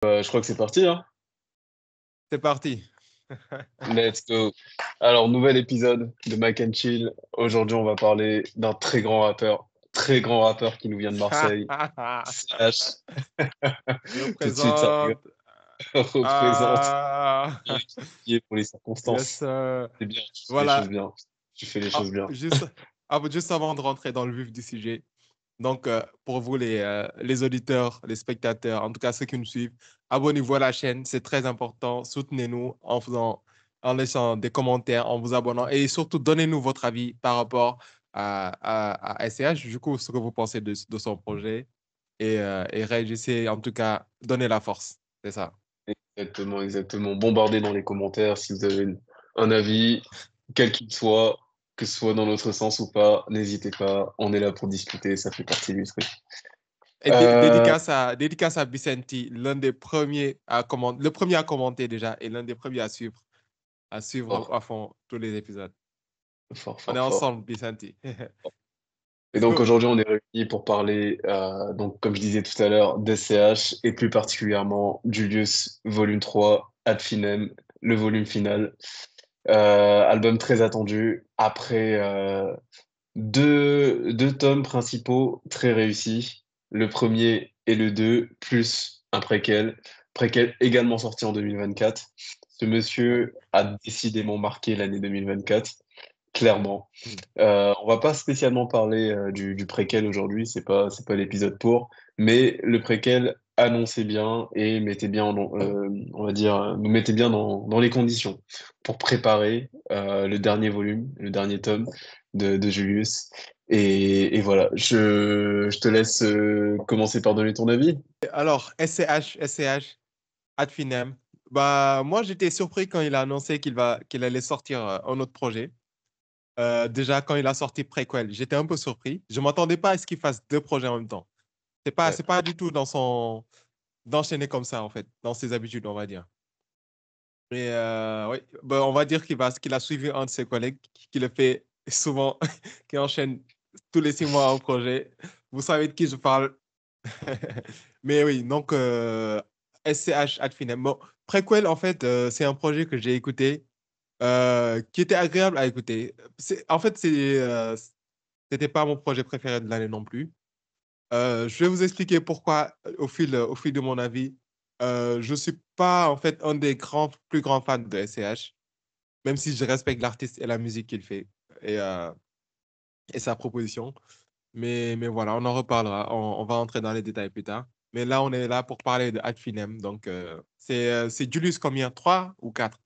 Je crois que c'est parti, hein. C'est parti. Let's go. Alors, nouvel épisode de Mac and Chill. Aujourd'hui, on va parler d'un très grand rappeur qui nous vient de Marseille. CH. Tout de suite, ça rigole. Représente. Représente. Ah, Bien étudié pour les yes. circonstances. C'est bien, tu fais les choses Voilà. bien. Tu fais les Ah, choses bien. juste avant de rentrer dans le vif du sujet, donc pour vous, les auditeurs, les spectateurs, en tout cas ceux qui nous suivent, abonnez-vous à la chaîne, c'est très important. Soutenez-nous en laissant des commentaires, en vous abonnant et surtout donnez-nous votre avis par rapport à SCH, du coup, ce que vous pensez de son projet et réagissez, en tout cas, donnez la force. C'est ça. Exactement, exactement. Bombardez dans les commentaires si vous avez un avis, quel qu'il soit, que ce soit dans notre sens ou pas, n'hésitez pas. On est là pour discuter, ça fait partie du truc. Et Euh, dédicace à Vicenti, l'un des premiers à commenter, le premier à commenter déjà et l'un des premiers à suivre Fort, à fond tous les épisodes. fort, On est fort, fort. ensemble, Vicenti. Et Let's donc go. aujourd'hui, on est réunis pour parler, donc comme je disais tout à l'heure, d'SCH et plus particulièrement Julius Volume 3, Ad Finem, le volume final. Album très attendu après deux tomes principaux très réussis, le premier et le deux, plus un préquel également sorti en 2024. Ce Ouais. monsieur a décidément marqué l'année 2024, clairement. Mm. On va pas spécialement parler du préquel aujourd'hui, c'est pas l'épisode pour, mais le préquel annonçait bien et mettait bien, on va dire, nous mettait bien dans les conditions pour préparer le dernier volume, le dernier tome de Julius. Et voilà, je te laisse commencer par donner ton avis. Alors, SCH, Ad Finem. Bah, moi, j'étais surpris quand il a annoncé qu'il allait sortir un autre projet. Déjà, quand il a sorti Prequel, j'étais un peu surpris. Je ne m'attendais pas à ce qu'il fasse deux projets en même temps. Ouais. C'est pas du tout d'enchaîner comme ça, en fait, dans ses habitudes, on va dire. Et oui, ben, on va dire qu'il a suivi un de ses collègues qui le fait souvent, qui enchaîne tous les 6 mois un projet. Vous savez de qui je parle. Mais oui, donc SCH Ad Finem. Bon, Prequel, en fait, c'est un projet que j'ai écouté, qui était agréable à écouter. En fait, c'était pas mon projet préféré de l'année non plus. Je vais vous expliquer pourquoi au fil de mon avis. Je ne suis pas en fait un des plus grands fans de SCH, même si je respecte l'artiste et la musique qu'il fait et, euh, et sa proposition. Mais voilà, on en reparlera. On va entrer dans les détails plus tard. Mais là, on est là pour parler de Ad Finem. Donc, c'est Julius combien? 3 ou 4?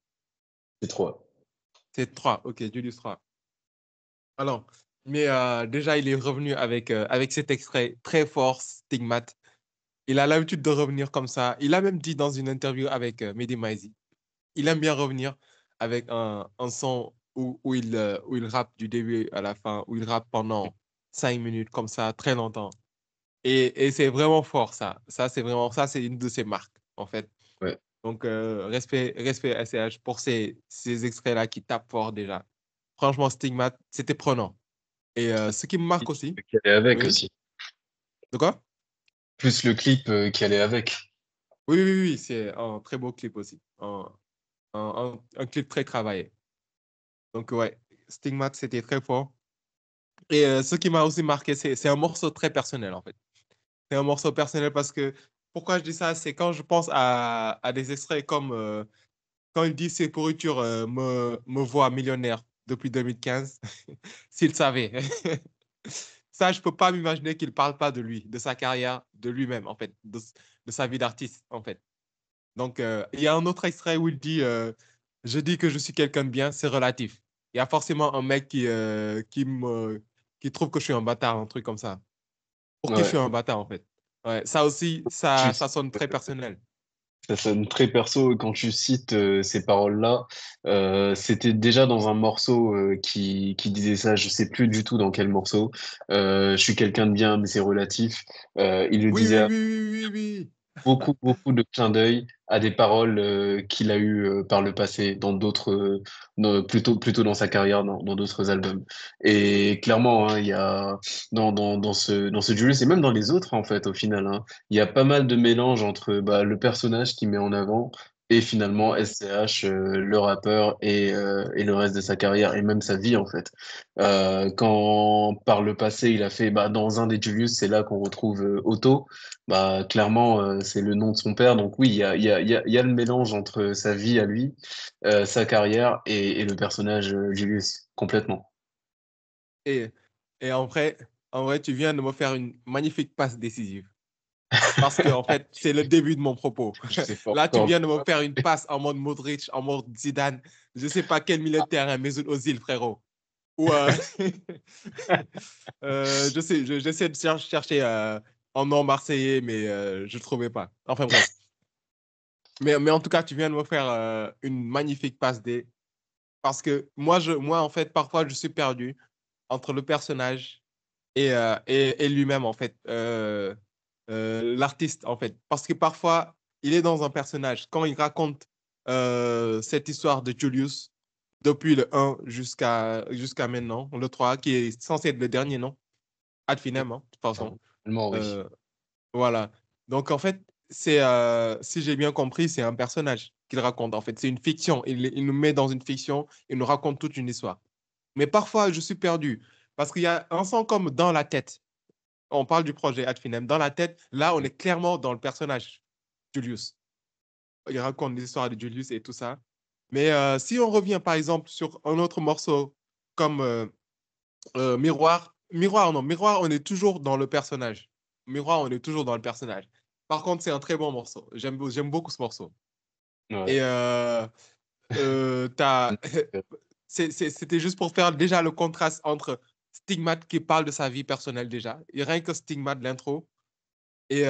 C'est trop. C'est 3. Ok, Julius 3. Alors, mais déjà, il est revenu avec cet extrait très fort, Stigmate. Il a l'habitude de revenir comme ça. Il a même dit dans une interview avec Mehdi Maizi, il aime bien revenir avec un son où il rappe du début à la fin, où il rappe pendant 5 minutes comme ça, très longtemps. Et c'est vraiment fort ça. Ça, c'est une de ses marques, en fait. Ouais. Donc, respect SCH pour ces extraits-là qui tapent fort déjà. Franchement, Stigmate, c'était prenant. Et ce qui me marque aussi, Qui allait avec oui, aussi. de quoi? Plus le clip qui allait avec. Oui, oui, oui, c'est un très beau clip aussi. Un clip très travaillé. Donc, ouais, Stigmate, c'était très fort. Et ce qui m'a aussi marqué, c'est un morceau très personnel, en fait. C'est un morceau personnel parce que, pourquoi je dis ça, c'est quand je pense à des extraits comme quand il dit ses pourritures me voient millionnaire depuis 2015, s'il savait. Ça, je peux pas m'imaginer qu'il parle pas de lui, de sa carrière, de lui-même, en fait, de sa vie d'artiste, en fait. Donc, il y a un autre extrait où il dit je dis que je suis quelqu'un de bien, c'est relatif. Il y a forcément un mec qui trouve que je suis un bâtard, un truc comme ça. Pour qui je suis Ouais. un bâtard, en fait. Ouais, ça aussi, Tu ça sonne très personnel. Ça sonne très perso et quand tu cites ces paroles-là. C'était déjà dans un morceau qui disait ça, je sais plus du tout dans quel morceau. Je suis quelqu'un de bien, mais c'est relatif. Il le Oui, oui, disait oui, oui, oui, oui. beaucoup, beaucoup de clins d'œil. à des paroles qu'il a eues par le passé dans d'autres, plutôt dans sa carrière, dans d'autres albums. Et clairement, hein, il y a dans ce Julius et même dans les autres en fait au final, hein, il y a pas mal de mélange entre bah, le personnage qu'il met en avant et finalement SCH, le rappeur et le reste de sa carrière et même sa vie en fait. Quand par le passé il a fait bah, dans un des Julius, c'est là qu'on retrouve Otto. Bah, clairement, c'est le nom de son père. Donc oui, il y a le mélange entre sa vie à lui, sa carrière et le personnage Julius, complètement. Et, et en vrai, tu viens de me faire une magnifique passe décisive. Parce que, en fait, c'est le début de mon propos. Je sais pas Là, tu encore. viens de me faire une passe en mode Modric, en mode Zidane. Je ne sais pas quel milieu de terrain, Mesut Ozil, frérot. Ou, j'essaie de chercher en nom marseillais, mais je ne le trouvais pas. Enfin, bref. Mais en tout cas, tu viens de me faire une magnifique passe D. Parce que moi, en fait, parfois, je suis perdu entre le personnage et lui-même, en fait, l'artiste, en fait. Parce que parfois, il est dans un personnage. Quand il raconte cette histoire de Julius, depuis le 1 jusqu'à maintenant, le 3 qui est censé être le dernier, non? Ad finem, hein, de toute façon. Tellement, oui. Euh, voilà. Donc, en fait, si j'ai bien compris, c'est un personnage qu'il raconte. En fait, c'est une fiction. Il nous met dans une fiction, il nous raconte toute une histoire. Mais parfois, je suis perdu parce qu'il y a un son comme dans la tête. On parle du projet Ad Finem. Dans la tête, là, on est clairement dans le personnage Julius. Il raconte l'histoire de Julius et tout ça. Mais si on revient, par exemple, sur un autre morceau comme Miroir, non, Miroir, on est toujours dans le personnage. Miroir, on est toujours dans le personnage. Par contre, c'est un très bon morceau. J'aime beaucoup ce morceau. Et Ouais. t'as c'était juste pour faire déjà le contraste entre Stigmate qui parle de sa vie personnelle déjà, et rien que Stigmate, l'intro, et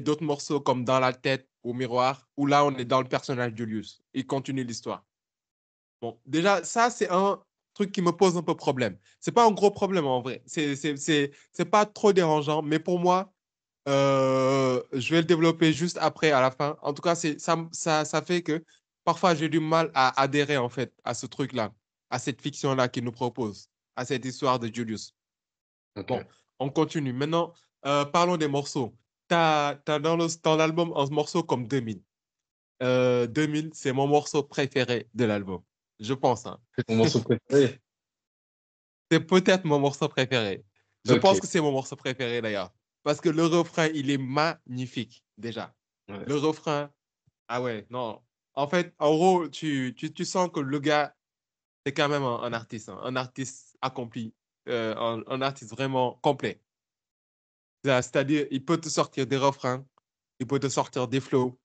d'autres morceaux comme Dans la tête ou Miroir, où là on est dans le personnage de Julius. Il continue l'histoire. Bon, déjà, ça c'est un truc qui me pose un peu problème. C'est pas un gros problème en vrai. C'est pas trop dérangeant, mais pour moi, je vais le développer juste après, à la fin. En tout cas, ça fait que parfois j'ai du mal à adhérer en fait à ce truc-là, à cette fiction-là qu'il nous propose, à cette histoire de Julius. Bon, Ok. on continue. Maintenant, parlons des morceaux. T'as dans l'album un morceau comme 2000. 2000, c'est mon morceau préféré de l'album. Je pense, hein. C'est ton morceau préféré? C'est peut-être mon morceau préféré. Je pense Ok. que c'est mon morceau préféré d'ailleurs. Parce que le refrain, il est magnifique déjà. Ouais. Le refrain, ah ouais, non. En fait, en gros, tu sens que le gars, c'est quand même un artiste, hein, un artiste accompli, un artiste vraiment complet. C'est-à-dire, il peut te sortir des refrains, il peut te sortir des flows.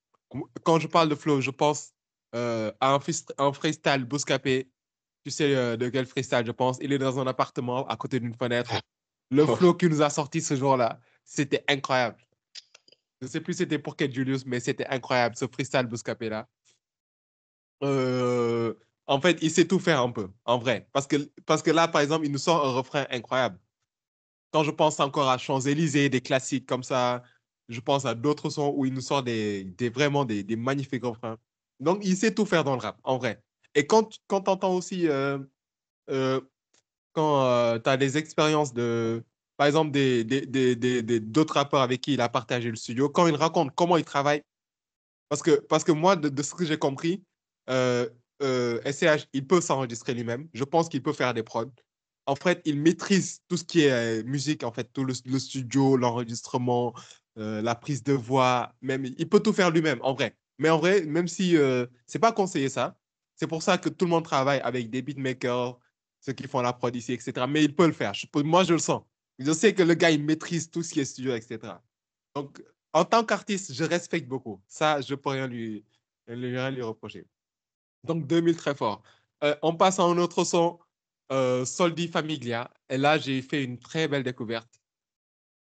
Quand je parle de flow, je pense à un freestyle Bouscapé. Tu sais de quel freestyle je pense. Il est dans un appartement à côté d'une fenêtre. Le flow qu'il nous a sorti ce jour-là, c'était incroyable. Je ne sais plus c'était pour quel Julius, mais c'était incroyable, ce freestyle Bouscapé-là. Euh, En fait, il sait tout faire un peu, en vrai. Parce que là, par exemple, il nous sort un refrain incroyable. Quand je pense encore à Champs-Élysées, des classiques comme ça, je pense à d'autres sons où il nous sort vraiment des magnifiques refrains. Donc, il sait tout faire dans le rap, en vrai. Et quand tu entends aussi, euh, quand tu as des expériences par exemple, d'autres rappeurs avec qui il a partagé le studio, quand il raconte comment il travaille, parce que moi, de ce que j'ai compris, euh, SCH, il peut s'enregistrer lui-même. Je pense qu'il peut faire des prods. En fait, il maîtrise tout ce qui est musique, en fait, tout le studio, l'enregistrement, la prise de voix, même, il peut tout faire lui-même, en vrai. Mais en vrai, même si c'est pas conseillé ça, c'est pour ça que tout le monde travaille avec des beatmakers, ceux qui font la prod ici, etc. Mais il peut le faire. Moi, je le sens. Je sais que le gars, il maîtrise tout ce qui est studio, etc. Donc, en tant qu'artiste, je respecte beaucoup. Ça, je ne peux rien lui reprocher. Donc, 2000, très fort. On passe à un autre son, Soldi Famiglia. Et là, j'ai fait une très belle découverte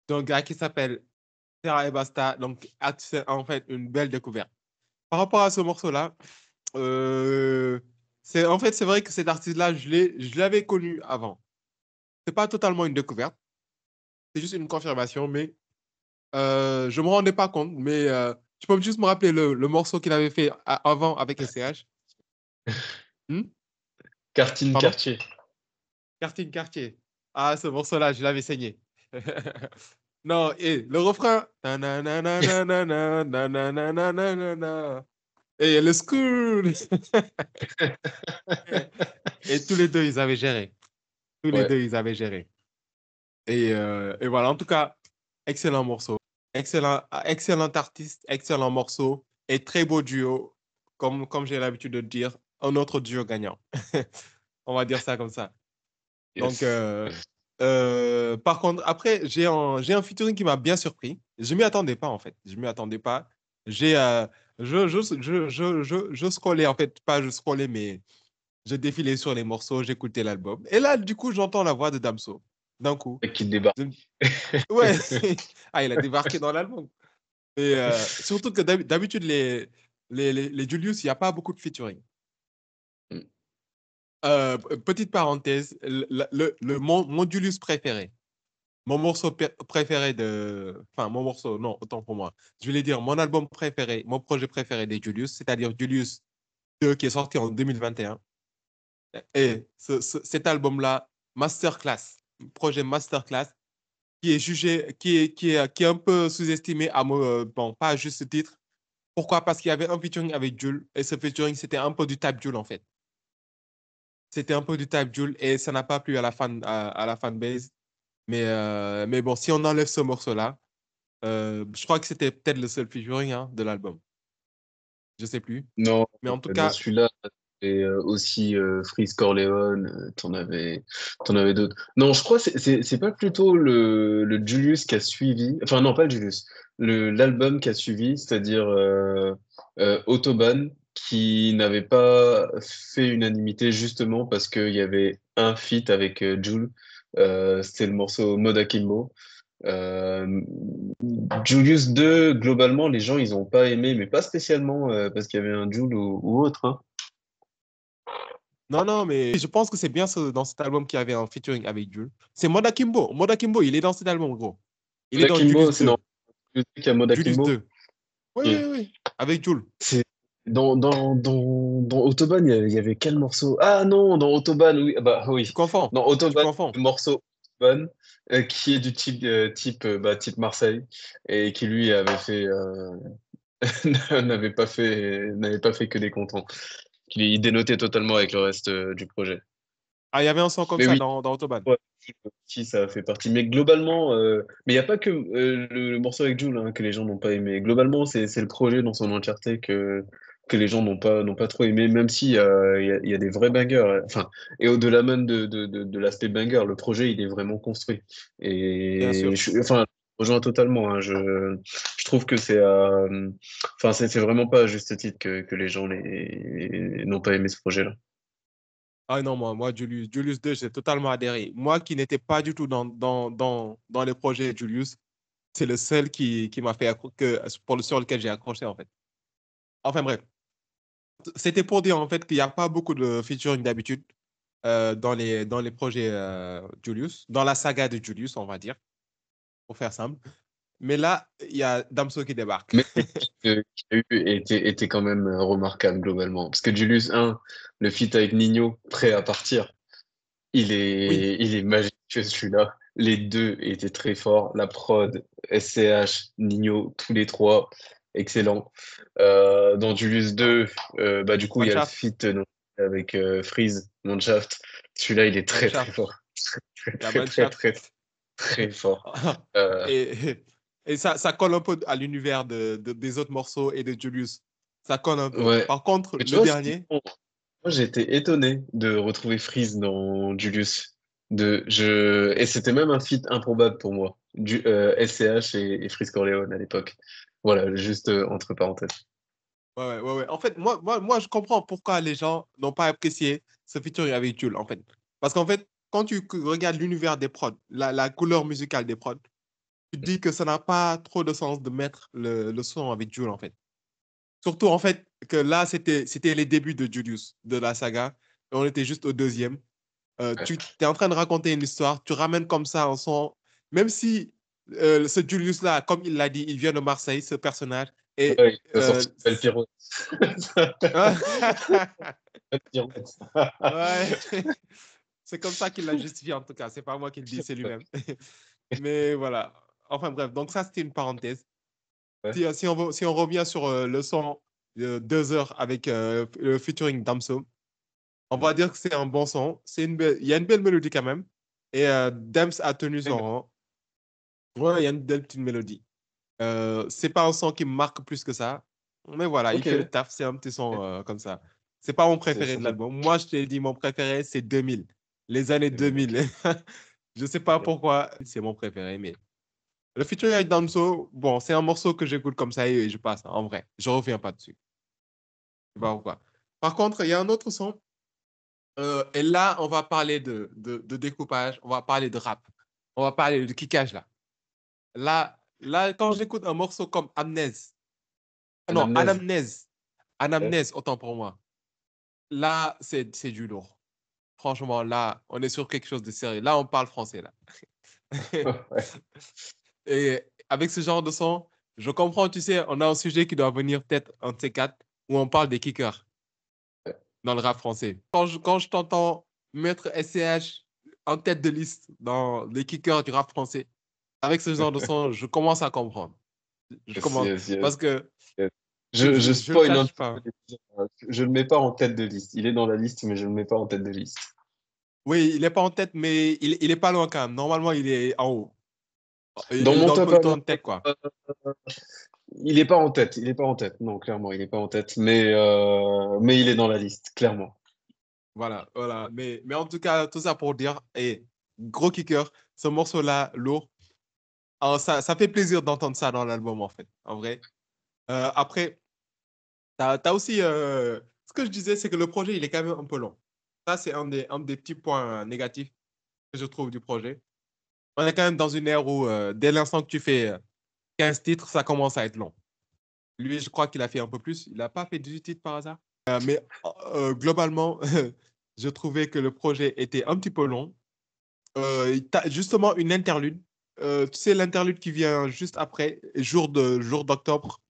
d'un gars qui s'appelle Terra et Basta. Donc, c'est en fait une belle découverte. Par rapport à ce morceau-là, euh, en fait, c'est vrai que cet artiste-là, je l'avais connu avant. C'est pas totalement une découverte, c'est juste une confirmation, mais je ne me rendais pas compte. Mais Tu peux juste me rappeler le morceau qu'il avait fait avant avec SCH? Hmm? Cartine Pardon? Cartier. Cartine Cartier. Ah, ce morceau-là, je l'avais saigné. Non, et le refrain. Nananananana, nananananana. Et le school. Et tous les deux, ils avaient géré. Tous les Ouais. deux, ils avaient géré. Et voilà, en tout cas, excellent morceau. Excellent artiste, excellent morceau et très beau duo, comme j'ai l'habitude de dire, un autre duo gagnant. On va dire ça comme ça. Donc, Yes. par contre, après, j'ai un featuring qui m'a bien surpris. Je m'y attendais pas, en fait. Je m'y attendais pas. J'ai, je scrollais, en fait, pas je scrollais, mais je défilais sur les morceaux, j'écoutais l'album. Et là, du coup, j'entends la voix de Damso. D'un coup. Qui débarque. Je Ouais, ah, il a débarqué dans l'album. Et surtout que d'habitude, les Julius, il n'y a pas beaucoup de featuring. Petite parenthèse, mon Julius préféré, mon morceau préféré de. Enfin, mon morceau, non, autant pour moi. Je voulais dire mon album préféré, mon projet préféré des Julius, c'est-à-dire Julius 2 qui est sorti en 2021. Et cet album-là, Masterclass, projet Masterclass, qui est jugé, qui est un peu sous-estimé bon, pas à juste titre. Pourquoi? Parce qu'il y avait un featuring avec Jul et ce featuring, c'était un peu du type Jul en fait. C'était un peu du type Jul et ça n'a pas plu à la fanbase. Mais bon, si on enlève ce morceau-là, je crois que c'était peut-être le seul featuring hein, de l'album. Je sais plus. Non, Mais en tout dans cas, celui-là, et aussi Freeze Corleone, t'en avais d'autres. Non, je crois que c'est pas plutôt le Julius qui a suivi, enfin non, pas le Julius, l'album qui a suivi, c'est-à-dire Autobahn, qui n'avait pas fait unanimité justement parce qu'il y avait un feat avec Jul, c'était le morceau Mode Akimbo. Euh, Julius 2, globalement, les gens, ils ont pas aimé, mais pas spécialement parce qu'il y avait un Jules ou autre. Hein. non, non, mais je pense que c'est bien dans cet album qu'il y avait un featuring avec Jul. C'est Moda Kimbo. Moda Kimbo, il est dans cet album, gros. Il est Moda dans Kimbo, Julius c'est dans 2. le truc à Moda Julius Kimbo. 2. Oui, Ok. oui, oui. Avec Jul. C'est dans Autobahn, il y avait quel morceau? Ah non, dans Autobahn, oui. Ah bah Tu oui. confonds. Dans Tu Autobahn, confonds. le morceau Autobahn, qui est du type Marseille et qui lui avait fait n'avait pas fait que des contents. Il dénotait totalement avec le reste du projet. Ah, il y avait un son comme Mais ça oui, dans Autobahn. ouais, si ça fait partie. Mais globalement, mais il n'y a pas que le morceau avec Jul hein, que les gens n'ont pas aimé. Globalement, c'est le projet dans son entièreté que les gens n'ont pas trop aimé, même si il y a des vrais bangers. Enfin, et au-delà même de l'aspect banger, le projet, il est vraiment construit. Bien sûr. Enfin, je rejoins totalement. Hein, je trouve que enfin, c'est vraiment pas à juste titre que les gens n'ont pas aimé ce projet-là. Ah non, moi Julius 2, j'ai totalement adhéré. Moi qui n'étais pas du tout dans les projets Julius, c'est le seul qui m'a fait sur lequel j'ai accroché en fait. Enfin bref, c'était pour dire en fait qu'il n'y a pas beaucoup de featuring d'habitude dans les projets Julius, dans la saga de Julius, on va dire, pour faire simple. Mais là, il y a Damso qui débarque. Mais le feat qu'il y a eu était quand même remarquable globalement. Parce que Julius 1, le feat avec Nino, prêt à partir, Oui, il est majestueux celui-là. Les deux étaient très forts. La prod, SCH, Nino, tous les trois, excellents. Dans Julius 2, bah, du coup, il y a le Manshaft, feat avec Freeze, Manshaft. Celui-là, il est très très Manshaft, fort. il y a Très très Manshaft. très très fort. Euh, Et ça colle un peu à l'univers des autres morceaux et de Julius. Ça colle un peu. ouais. Par contre, Mais tu le vois, ce qui dernier, moi, j'ai été étonné de retrouver Freeze dans Julius. Et c'était même un feat improbable pour moi. SCH et Freeze Corleone à l'époque. Voilà, juste entre parenthèses. ouais, ouais, ouais, ouais. En fait, moi, je comprends pourquoi les gens n'ont pas apprécié ce featuring avec Jules, en fait. Parce qu'en fait, quand tu regardes l'univers des prods, la couleur musicale des prods, tu te dis que ça n'a pas trop de sens de mettre le son avec Jules, en fait. Surtout, en fait, que là, c'était les débuts de Julius, de la saga. Et on était juste au deuxième. Ouais. Tu es en train de raconter une histoire, tu ramènes comme ça un son, même si ce Julius-là, comme il l'a dit, il vient de Marseille, ce personnage, Et Ouais, il a sorti une belle pirouette. Belle pirouette. ouais, c'est comme ça qu'il l'a justifié en tout cas. C'est pas moi qui le dis, c'est lui-même. Mais voilà. Enfin bref, donc ça c'était une parenthèse. Ouais. Si on revient sur le son 2 heures avec le featuring Damso, on va dire que c'est un bon son. Il y a une belle mélodie quand même. Et Dams a tenu son rang. Ouais, il y a une belle petite mélodie. C'est pas un son qui me marque plus que ça. Mais voilà, il Ok. fait le taf. C'est un petit son comme ça. C'est pas mon préféré Ça de fait l'album. Moi, je t'ai dit, mon préféré, c'est 2000. Les années 2000. ok. Je sais pas pourquoi c'est mon préféré, mais le featuring avec Damso, bon, c'est un morceau que j'écoute comme ça et je passe, hein, en vrai. Je reviens pas dessus. Je sais pas pourquoi. Par contre, il y a un autre son. Et là, on va parler de découpage, on va parler de rap, on va parler de kickage là. Là, quand j'écoute un morceau comme Amnèse, non, Anamnèse. Anamnèse, Ouais. Anamnèse, autant pour moi. Là, c'est du lourd. Franchement, là, on est sur quelque chose de sérieux. Là, on parle français là. Ouais. Et avec ce genre de son, je comprends, tu sais, on a un sujet qui doit venir peut-être un de ces quatre où on parle des kickers dans le rap français. Quand je t'entends mettre SCH en tête de liste dans les kickers du rap français, avec ce genre de son, je commence à comprendre. Je Yes, commence. yes, yes, Parce que yes. je, Je je, je le spoil un cache petit peu pas. l'épisode, hein. Je ne le mets pas en tête de liste. Il est dans la liste, mais je ne le mets pas en tête de liste. Oui, il n'est pas en tête, mais il est pas loin quand même. Normalement, il est en haut. Dans Il est mon dans le top à peloton moi, de tête, quoi. il n'est pas en tête. Il n'est pas en tête. Non, clairement, il n'est pas en tête. Mais il est dans la liste, clairement. Voilà, voilà. Mais en tout cas, tout ça pour dire, gros kicker, ce morceau-là, lourd. Alors, ça fait plaisir d'entendre ça dans l'album, en fait, en vrai. Après, t'as aussi. Ce que je disais, c'est que le projet, il est quand même un peu long. Ça, c'est un des petits points négatifs que je trouve du projet. On est quand même dans une ère où, dès l'instant que tu fais 15 titres, ça commence à être long. Lui, je crois qu'il a fait un peu plus. Il n'a pas fait 18 titres par hasard. Mais globalement, je trouvais que le projet était un petit peu long. T'as justement une interlude. Tu sais, l'interlude qui vient juste après, jour d'octobre.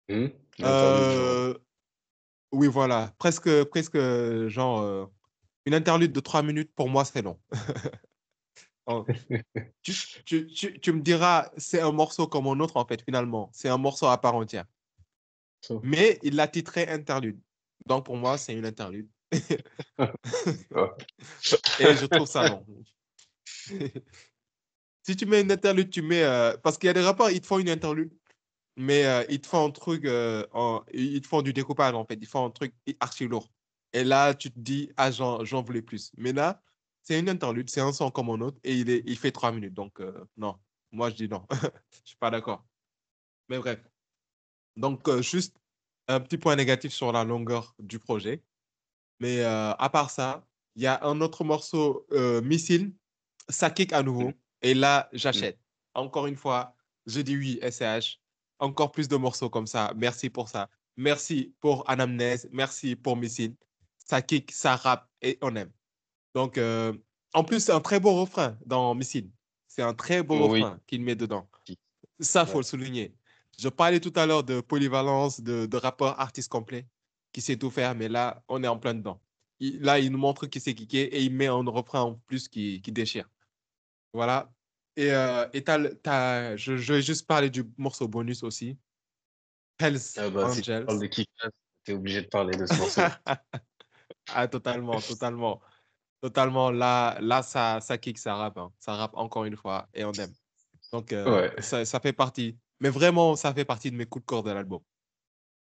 Hmm. L'interlude, genre. Euh, oui, voilà. Presque genre, une interlude de 3 minutes, pour moi, c'est long. Oh, tu me diras, c'est un morceau comme un autre, en fait, finalement. C'est un morceau à part entière. Mais il l'a titré interlude. Donc, pour moi, c'est une interlude. Et je trouve ça long. Si tu mets une interlude, tu mets. Parce qu'il y a des rappeurs, ils te font une interlude, mais ils te font un truc. Ils te font du découpage, en fait. Ils font un truc archi lourd. Et là, tu te dis, ah, j'en voulais plus. Mais là, c'est une interlude, c'est un son comme un autre, et il fait 3 minutes. Donc, non. Moi, je dis non. Je suis pas d'accord. Mais bref. Donc, juste un petit point négatif sur la longueur du projet. Mais à part ça, il y a un autre morceau, Missile, ça kick à Hmm. nouveau. Et là, Hmm. j'achète. Encore une fois, je dis oui, SCH. Encore plus de morceaux comme ça. Merci pour ça. Merci pour Anamnèse. Merci pour Missile. Ça kick, ça rappe et on aime. Donc, en plus, c'est un très beau refrain dans Missile. C'est un très beau Oui. refrain qu'il met dedans. Ça, faut Ouais. le souligner. Je parlais tout à l'heure de polyvalence, de rappeur artiste complet qui sait tout faire, mais là, on est en plein dedans. Là, il nous montre qu'il sait kicker et il met un refrain en plus qui déchire. Voilà. Je vais juste parler du morceau bonus aussi. Hells Ah bah, si tu parles Angels. de Kick-Ass, t'es obligé de parler de ce morceau. Ah, totalement, totalement. Totalement. Là ça kick, ça rappe, hein. Ça rappe encore une fois et on aime. Donc, Ouais. ça fait partie. Mais vraiment, ça fait partie de mes coups de cœur de l'album.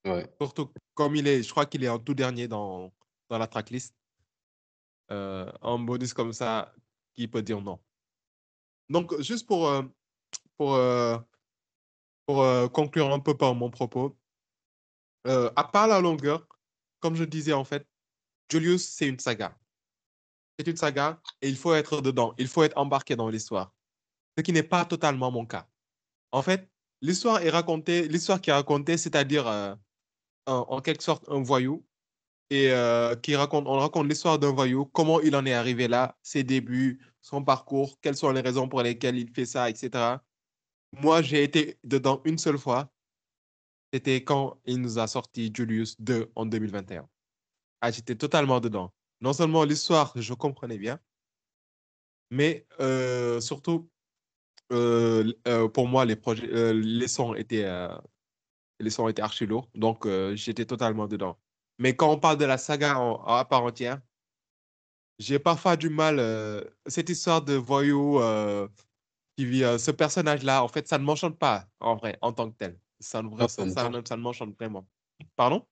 Ouais. Surtout comme je crois qu'il est en tout dernier dans la tracklist. Un bonus comme ça, qui peut dire non. Donc, juste pour, euh, pour conclure un peu par mon propos, à part la longueur, comme je disais en fait, Julius, c'est une saga. C'est une saga et il faut être dedans. Il faut être embarqué dans l'histoire. Ce qui n'est pas totalement mon cas. En fait, l'histoire qui est racontée, c'est-à-dire en quelque sorte un voyou et on raconte l'histoire d'un voyou, comment il en est arrivé là, ses débuts, son parcours, quelles sont les raisons pour lesquelles il fait ça, etc. Moi, j'ai été dedans une seule fois C'était quand il nous a sorti Julius 2 en 2021. Ah, j'étais totalement dedans. Non seulement l'histoire, je comprenais bien, mais surtout, pour moi, les sons étaient archi lourds, donc j'étais totalement dedans. Mais quand on parle de la saga à part entière, j'ai parfois du mal. Cette histoire de voyou qui vit ce personnage-là, en fait, ça ne m'enchante pas, en vrai, en tant que tel. Ah, ça ne Ça ne m'enchante vraiment. Pardon?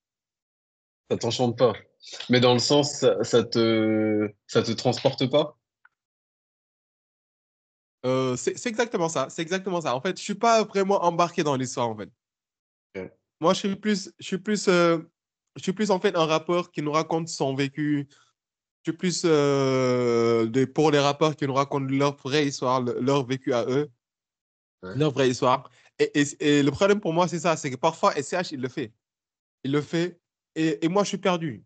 ça t'enchante pas. Mais dans le sens, ça te transporte pas? C'est exactement ça. C'est exactement ça. En fait, je suis pas vraiment embarqué dans l'histoire, en fait. Ok. Moi, je suis plus en fait un rappeur qui nous raconte son vécu. Je suis plus pour les rappeurs qui nous racontent leur vraie histoire, leur vécu à eux, Ouais. leur vraie histoire. Et le problème pour moi, c'est ça, c'est que parfois, SCH, il le fait. Il le fait. Et moi, je suis perdu.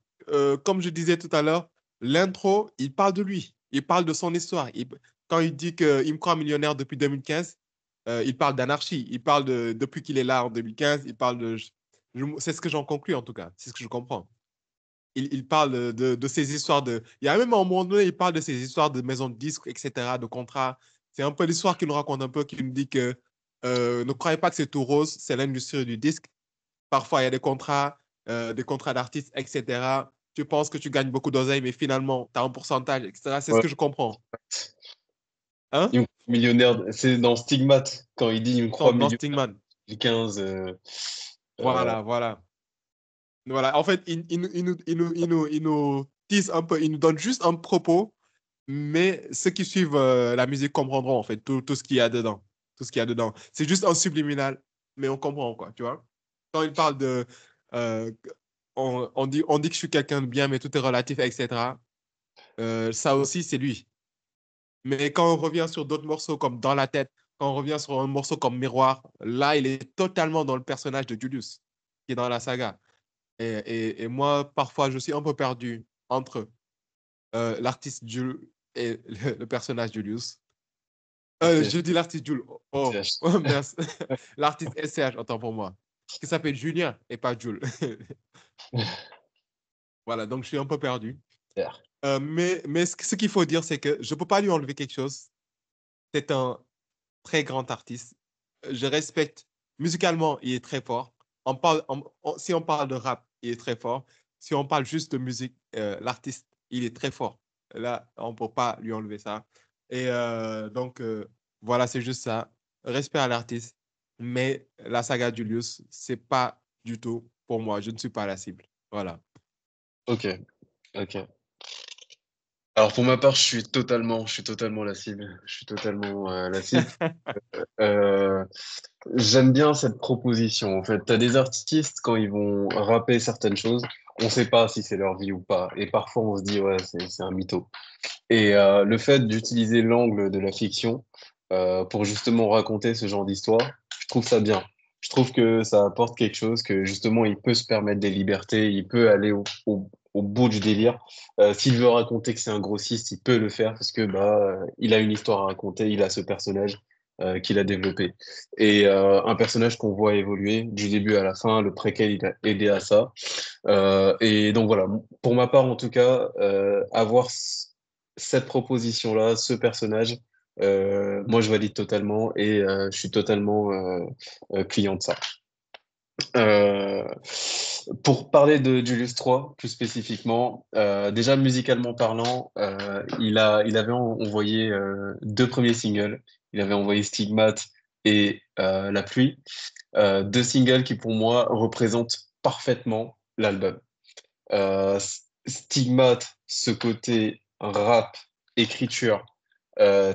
Comme je disais tout à l'heure, l'intro, il parle de lui. Il parle de son histoire. Quand il dit qu'il me croit millionnaire depuis 2015, il parle d'anarchie. Il parle depuis qu'il est là en 2015, il parle de... c'est ce que j'en conclus en tout cas. C'est ce que je comprends. Il parle de ses histoires de... Il y a même un moment donné, il parle de ses histoires de maisons de disques, etc., de contrats. C'est un peu l'histoire qu'il nous raconte un peu, qui nous dit que ne croyez pas que c'est tout rose, c'est l'industrie du disque. Parfois, il y a des contrats d'artistes, etc. Tu penses que tu gagnes beaucoup d'oseille, mais finalement, tu as un pourcentage, etc. C'est ce Ouais. que je comprends. Hein? Il me croit millionnaire, c'est dans Stigmate, quand il dit il me croit Dans millionnaire Stingman. 2015. Euh, Voilà, voilà. Voilà. En fait, il nous tease un peu, il nous donne juste un propos, mais ceux qui suivent la musique comprendront, en fait, tout ce qu'il y a dedans. Tout ce qu'il y a dedans. C'est juste un subliminal, mais on comprend, quoi, tu vois? Quand il parle de... euh, on dit que je suis quelqu'un de bien, mais tout est relatif, etc. Ça aussi, c'est lui. Mais quand on revient sur d'autres morceaux comme Dans la tête, quand on revient sur un morceau comme Miroir, là, il est totalement dans le personnage de Julius, qui est dans la saga. Et moi, parfois, je suis un peu perdu entre l'artiste Jules et le personnage Julius. SCH. Je dis l'artiste Jules. Oh, SCH. oh, merci. L'artiste SCH, autant pour moi. Qui s'appelle Julien et pas Jules. Voilà, donc je suis un peu perdu. Mais ce qu'il faut dire, c'est que je ne peux pas lui enlever quelque chose. C'est un très grand artiste. Je respecte. Musicalement, il est très fort. Si on parle de rap, il est très fort. Si on parle juste de musique, l'artiste, il est très fort. Là, on ne peut pas lui enlever ça. Et donc, voilà, c'est juste ça. Respect à l'artiste. Mais la saga Julius, c'est pas du tout pour moi. Je ne suis pas la cible. Voilà. Ok, ok. Alors pour ma part, je suis totalement la cible. Je suis totalement la cible. Euh, J'aime bien cette proposition. En fait, t'as des artistes quand ils vont rapper certaines choses, on sait pas si c'est leur vie ou pas. Et parfois, on se dit ouais, c'est un mytho. Et le fait d'utiliser l'angle de la fiction pour justement raconter ce genre d'histoire, je trouve ça bien. Je trouve que ça apporte quelque chose, que justement il peut se permettre des libertés, il peut aller au bout du délire. S'il veut raconter que c'est un grossiste, il peut le faire parce que il a une histoire à raconter, il a ce personnage qu'il a développé. Et un personnage qu'on voit évoluer du début à la fin, le préquel il a aidé à ça. Et donc voilà, pour ma part en tout cas, avoir cette proposition-là, ce personnage, moi je valide totalement et je suis totalement client de ça. Euh, pour parler de Julius 3 plus spécifiquement, déjà musicalement parlant, il avait envoyé deux premiers singles. Il avait envoyé Stigmate et La pluie, deux singles qui pour moi représentent parfaitement l'album. Stigmate, ce côté rap, écriture,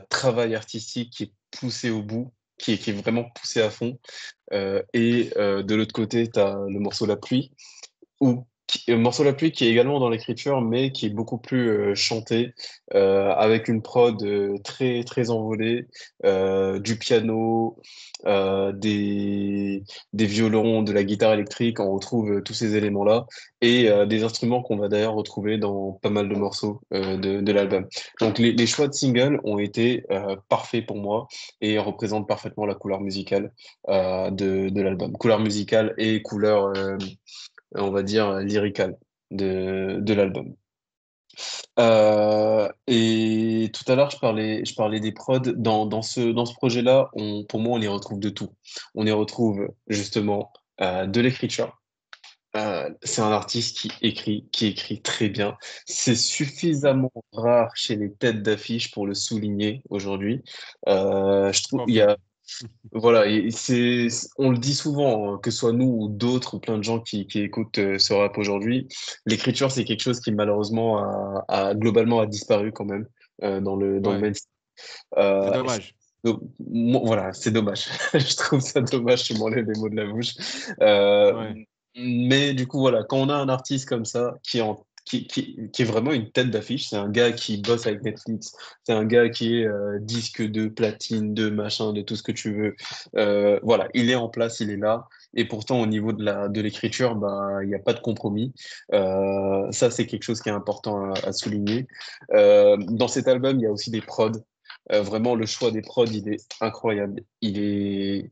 travail artistique qui est poussé au bout, qui est vraiment poussé à fond. Et de l'autre côté, tu as le morceau La pluie, où Morceau la pluie qui est également dans l'écriture, mais qui est beaucoup plus chanté, avec une prod très très envolée, du piano, des violons, de la guitare électrique. On retrouve tous ces éléments-là et des instruments qu'on va d'ailleurs retrouver dans pas mal de morceaux de l'album. Donc les choix de singles ont été parfaits pour moi et représentent parfaitement la couleur musicale de l'album. Couleur musicale et couleur on va dire, lyrical de l'album. Et tout à l'heure, je parlais des prods. Dans ce projet-là, pour moi, on y retrouve de tout. On y retrouve justement de l'écriture. C'est un artiste qui écrit très bien. C'est suffisamment rare chez les têtes d'affiche pour le souligner aujourd'hui. Je trouve, il y Confirme. a voilà, et on le dit souvent, hein, que ce soit nous ou d'autres, ou plein de gens qui écoutent ce rap aujourd'hui, l'écriture, c'est quelque chose qui malheureusement globalement a disparu quand même dans le Ouais, mainstream. c'est Euh, dommage. voilà, c'est dommage. Je trouve ça dommage, tu m'enlèves les mots de la bouche. Euh, Ouais. mais du coup, voilà, quand on a un artiste comme ça qui est vraiment une tête d'affiche, c'est un gars qui bosse avec Netflix, c'est un gars qui est disque de platine, de machin, de tout ce que tu veux. Voilà, il est en place, il est là. Et pourtant, au niveau de l'écriture, bah, il n'y a pas de compromis. Ça, c'est quelque chose qui est important à souligner. Dans cet album, il y a aussi des prods. Vraiment, le choix des prods, il est incroyable. Il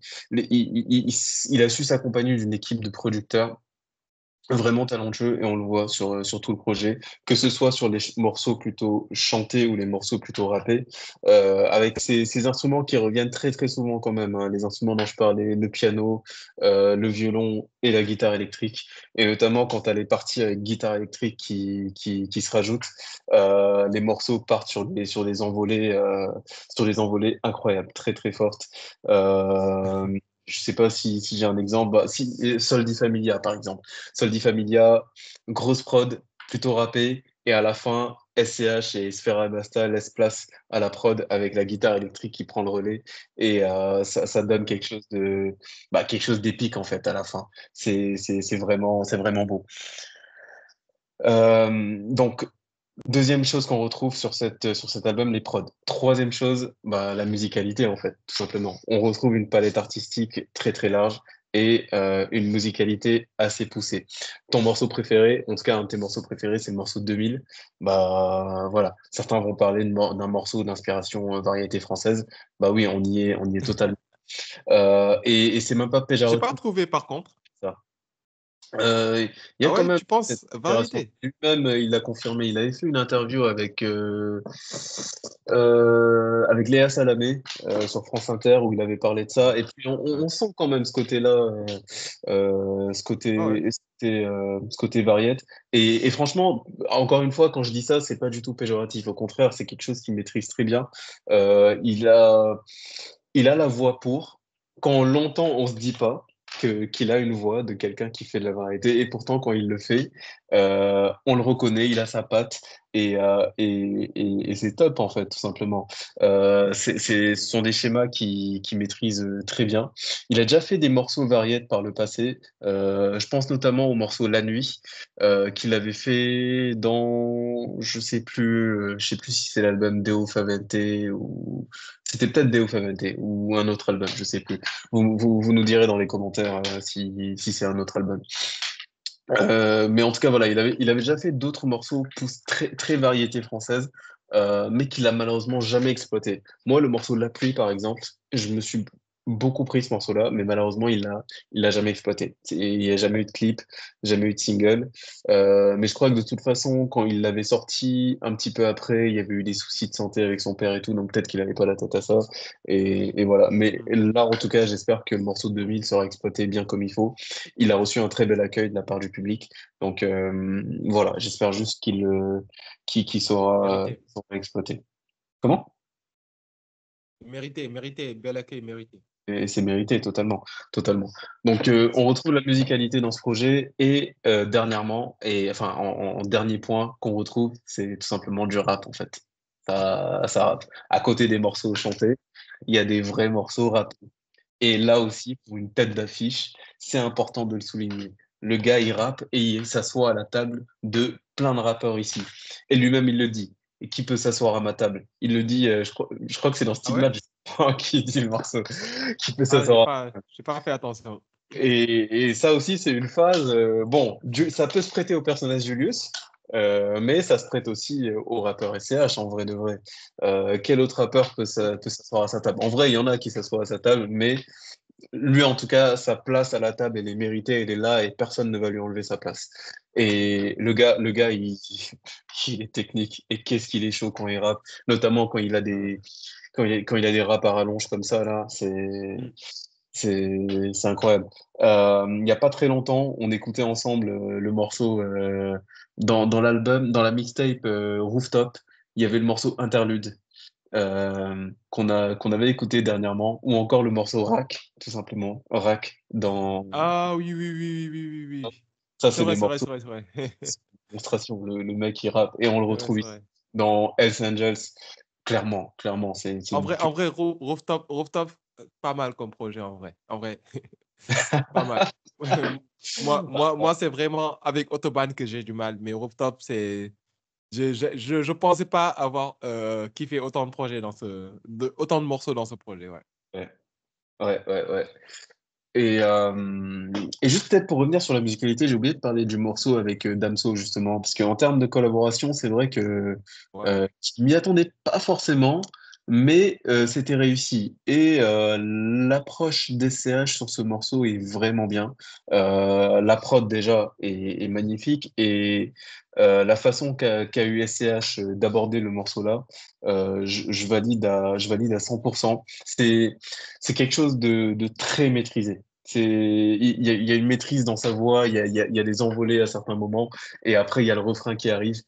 a su s'accompagner d'une équipe de producteurs vraiment talentueux et on le voit sur tout le projet, que ce soit sur les morceaux plutôt chantés ou les morceaux plutôt rappés, avec ces instruments qui reviennent très très souvent quand même, hein, les instruments dont je parlais, le piano, le violon et la guitare électrique, et notamment quand elle est partie avec guitare électrique qui se rajoute, les morceaux partent sur des envolées incroyables, très très fortes. Euh, je sais pas si j'ai un exemple. Bah, si, Soldi Familia, par exemple. Soldi Familia, grosse prod, plutôt rappée, et à la fin, SCH et Sfera Basta laissent place à la prod avec la guitare électrique qui prend le relais, et ça donne quelque chose d'épique en fait à la fin. C'est vraiment beau. Donc, deuxième chose qu'on retrouve sur cet album, les prods. Troisième chose, bah, la musicalité, en fait, tout simplement. On retrouve une palette artistique très, très large et une musicalité assez poussée. Ton morceau préféré, en tout cas, un de tes morceaux préférés, c'est le morceau de 2000. Bah, voilà. Certains vont parler d'un morceau d'inspiration variété française. Bah oui, on y est totalement. Et c'est même pas J'ai pas péjoratif, trouvé par contre. ça. Il y a Ah quand ouais, même tu cette penses inspiration. variété? Lui-même, il l'a confirmé. Il avait fait une interview avec Léa Salamé sur France Inter où il avait parlé de ça. Et puis Ouais. on sent quand même ce côté-là, Ah ouais. ce côté variette. Et franchement, encore une fois, quand je dis ça, c'est pas du tout péjoratif. Au contraire, c'est quelque chose qu'il maîtrise très bien. Il a la voix pour. Quand on l'entend, on se dit pas qu'il a une voix de quelqu'un qui fait de la variété. Et pourtant, quand il le fait, on le reconnaît, il a sa patte. Et c'est top, en fait, tout simplement. Ce sont des schémas qu'il maîtrise très bien. Il a déjà fait des morceaux variés par le passé. Je pense notamment au morceau La Nuit, qu'il avait fait dans, je sais plus si c'est l'album Deo Favente ou c'était peut-être Deo Favente ou un autre album, je sais plus. Vous nous direz dans les commentaires si c'est un autre album. Mais en tout cas, voilà, il avait déjà fait d'autres morceaux très, très variété française, mais qu'il a malheureusement jamais exploité. Moi, le morceau de La Pluie, par exemple, je me suis beaucoup pris ce morceau-là, mais malheureusement, il l'a jamais exploité. Il n'y a jamais eu de clip, jamais eu de single. Mais je crois que de toute façon, quand il l'avait sorti un petit peu après, il y avait eu des soucis de santé avec son père et tout, donc peut-être qu'il n'avait pas la tête à ça. Et voilà. Mais Mhm. là, en tout cas, j'espère que le morceau de 2000 sera exploité bien comme il faut. Il a reçu un très bel accueil de la part du public. Donc voilà, j'espère juste qu'il Mérité. saura exploiter. Comment? Mérité, mérité. Bel accueil, mérité. Et c'est mérité totalement, totalement. Donc on retrouve la musicalité dans ce projet et dernièrement, et enfin en dernier point qu'on retrouve, c'est tout simplement du rap en fait. Ça rappe. À côté des morceaux chantés, il y a des vrais morceaux rap. Et là aussi, pour une tête d'affiche, c'est important de le souligner. le gars, il rappe et il s'assoit à la table de plein de rappeurs ici. Et lui-même, il le dit. Et qui peut s'asseoir à ma table? Il le dit, je crois que c'est dans Ah ouais? Stigmate, je sais pas qui dit le morceau, qui peut Ah, s'asseoir. j'ai pas fait attention. Et ça aussi, c'est une phase. Bon, ça peut se prêter au personnage Julius, mais ça se prête aussi au rappeur SCH, en vrai de vrai. Quel autre rappeur peut s'asseoir à sa table? En vrai, il y en a qui s'assoient à sa table, mais lui, en tout cas, sa place à la table, elle est méritée, elle est là et personne ne va lui enlever sa place. Et le gars, il est technique. Et qu'est-ce qu'il est chaud quand il rappe, notamment quand il a Ouais. quand il a des raps à rallonge comme ça, là, Mm. c'est incroyable. Il n'y a pas très longtemps, on écoutait ensemble le morceau dans l'album, dans la mixtape Rooftop, il y avait le morceau Interlude qu'on avait écouté dernièrement, ou encore le morceau Rack, tout simplement. Rack dans. Ah oui, oui, oui, oui, oui, oui, oui. Ça, C'est c'est vrai, des c'est vrai, morceaux c'est vrai, c'est vrai. de démonstration. Le mec, il rappe, et on le C'est vrai, retrouve c'est ici vrai. dans Hells Angels. Clairement, clairement, c'est une. En vrai, Rooftop, pas mal comme projet, en vrai. En vrai, pas mal. Moi, c'est vraiment avec Autobahn que j'ai du mal, mais Rooftop, c'est. Je pensais pas avoir kiffé autant de projets autant de morceaux dans ce projet, ouais. Ouais, ouais, ouais, ouais. Et juste peut-être pour revenir sur la musicalité, j'ai oublié de parler du morceau avec Damso justement, parce qu'en termes de collaboration, c'est vrai que Ouais. je m'y attendais pas forcément, mais c'était réussi. Et l'approche d'SCH sur ce morceau est vraiment bien. La prod déjà est magnifique et la façon qu'a eu SCH d'aborder le morceau là, je valide à 100%. C'est quelque chose de très maîtrisé. Il y a une maîtrise dans sa voix, il y a des envolées à certains moments, et après, il y a le refrain qui arrive.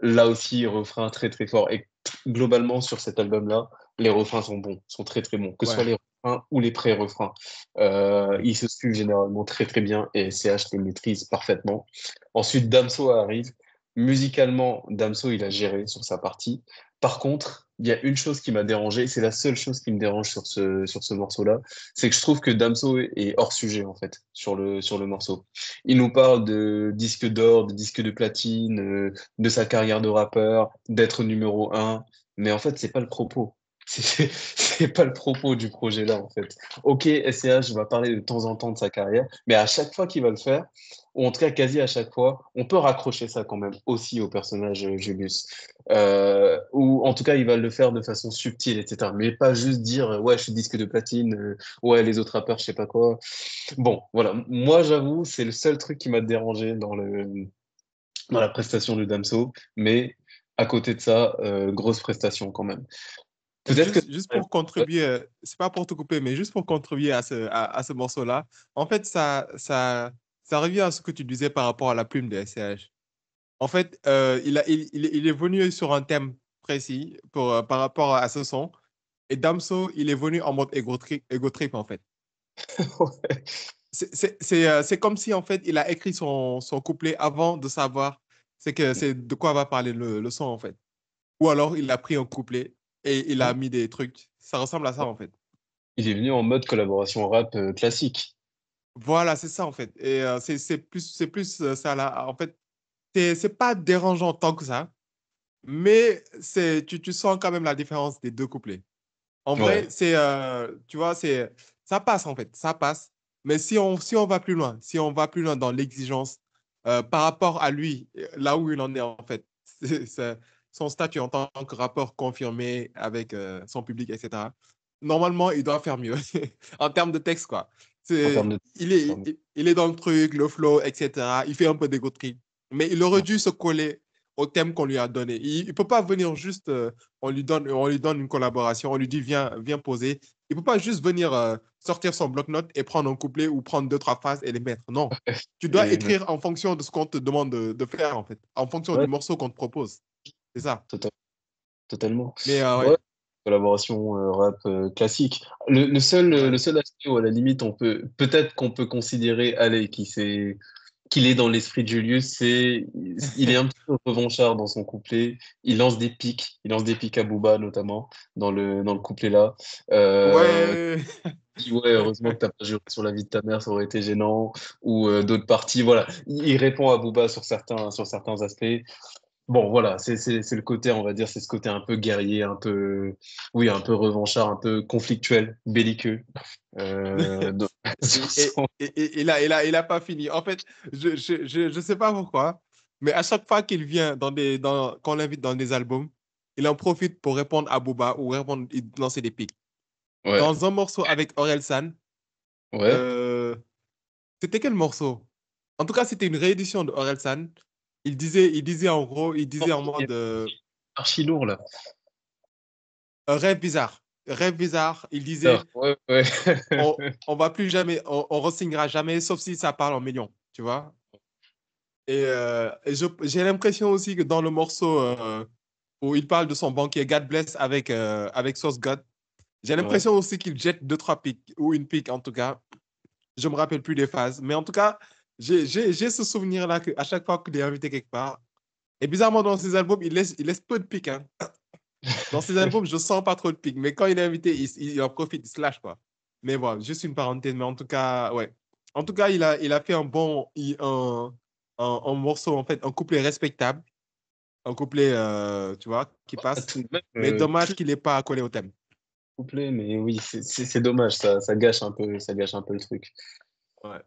Là aussi, refrain très très fort. Et globalement, sur cet album-là, les refrains sont bons, sont très très bons, que ce soit Ouais. les refrains ou les pré-refrains. Ils se suivent généralement très très bien et CH les maîtrise parfaitement. Ensuite, Damso arrive. Musicalement, Damso, il a géré sur sa partie. Par contre, il y a une chose qui m'a dérangé, c'est la seule chose qui me dérange sur ce morceau-là, c'est que je trouve que Damso est hors sujet en fait sur le morceau. Il nous parle de disque d'or, de disque de platine, de sa carrière de rappeur, d'être numéro un. Mais en fait, c'est pas le propos. C'est pas le propos du projet là, en fait. Ok, SCH va parler de temps en temps de sa carrière, mais à chaque fois qu'il va le faire, ou en tout cas quasi à chaque fois, on peut raccrocher ça quand même aussi au personnage Julius. Ou en tout cas, il va le faire de façon subtile, etc. Mais pas juste dire, ouais, je suis disque de platine, ouais, les autres rappeurs, je sais pas quoi. Bon, voilà. Moi, j'avoue, c'est le seul truc qui m'a dérangé dans la prestation de Damso, mais à côté de ça, grosse prestation quand même. Peut-être que... Juste pour contribuer, c'est pas pour te couper, mais juste pour contribuer à ce morceau-là, en fait, ça revient à ce que tu disais par rapport à la plume de SCH. En fait, il est venu sur un thème précis par rapport à ce son, et Damso, il est venu en mode ego trip, en fait. Ouais. C'est comme si, en fait, il a écrit son couplet avant de savoir c'est de quoi va parler le son, en fait. Ou alors, il a pris un couplet et il a mis des trucs. Ça ressemble à ça, en fait. Il est venu en mode collaboration rap classique. Voilà, c'est ça, en fait. Et c'est plus ça, là. En fait, c'est pas dérangeant tant que ça, mais tu sens quand même la différence des deux couplets. En vrai, Ouais. tu vois, ça passe en fait, ça passe. Mais si on va plus loin, si on va plus loin dans l'exigence par rapport à lui, là où il en est en fait, son statut en tant que rappeur confirmé avec son public, etc. Normalement, il doit faire mieux en termes de texte, quoi. En termes de... Il est dans le truc, le flow, etc. Il fait un peu d'égo trip. Mais il aurait dû se coller au thème qu'on lui a donné. Il ne peut pas venir juste on lui donne une collaboration, on lui dit viens poser. Il ne peut pas juste venir sortir son bloc-notes et prendre un couplet ou prendre deux, trois phrases et les mettre. Non. Tu dois Et, écrire en fonction de ce qu'on te demande de faire, en fait, en fonction du ouais, morceau qu'on te propose. C'est ça. tota- totalement. Mais Ouais, ouais. collaboration rap classique. Le Ouais. seul aspect où à la limite peut-être qu'on peut considérer, allez, qu'il est dans l'esprit de Julius, il est un petit peu revanchard dans son couplet. Il lance des pics à Booba notamment dans le couplet là. Euh, Ouais. dit, ouais, heureusement que t'as pas juré sur la vie de ta mère, ça aurait été gênant. Ou d'autres parties, voilà. Il répond à Booba sur certains aspects. Bon, voilà, c'est le côté, on va dire, c'est ce côté un peu guerrier, un peu, oui, un peu revanchard, un peu conflictuel, belliqueux. Sur Et, son- il a pas fini. En fait, je sais pas pourquoi, mais à chaque fois qu'il vient quand on l'invite dans des albums, il en profite pour répondre à Booba ou répondre, lancer des pics. Ouais, Dans un morceau avec Orelsan, ouais. euh, c'était quel morceau? En tout cas, c'était une réédition de Orelsan. Il disait en mode Archi lourd, là. rêve bizarre. Rêve bizarre. Il disait, Alors, ouais, ouais. on va plus jamais, on re-signera jamais, sauf si ça parle en millions, tu vois? Et j'ai l'impression aussi que dans le morceau où il parle de son banquier God Bless avec Sauce God, j'ai Ouais. l'impression aussi qu'il jette deux, trois pics, ou une pique en tout cas. Je me rappelle plus des phases. Mais en tout cas, j'ai ce souvenir-là qu'à chaque fois qu'il est invité quelque part, et bizarrement dans ses albums, il laisse peu de pics. Hein. Dans ses albums, je sens pas trop de pics. Mais quand il est invité, il en profite, il se lâche, quoi. Mais bon, juste une parenthèse. Mais en tout cas, ouais. En tout cas, il a fait un morceau, en fait, un couplet respectable. Un couplet, tu vois, qui passe. Tout de même, Mais dommage plus qu'il n'ait pas collé au thème. couplé, mais oui, c'est dommage, ça gâche un peu le truc. Ouais.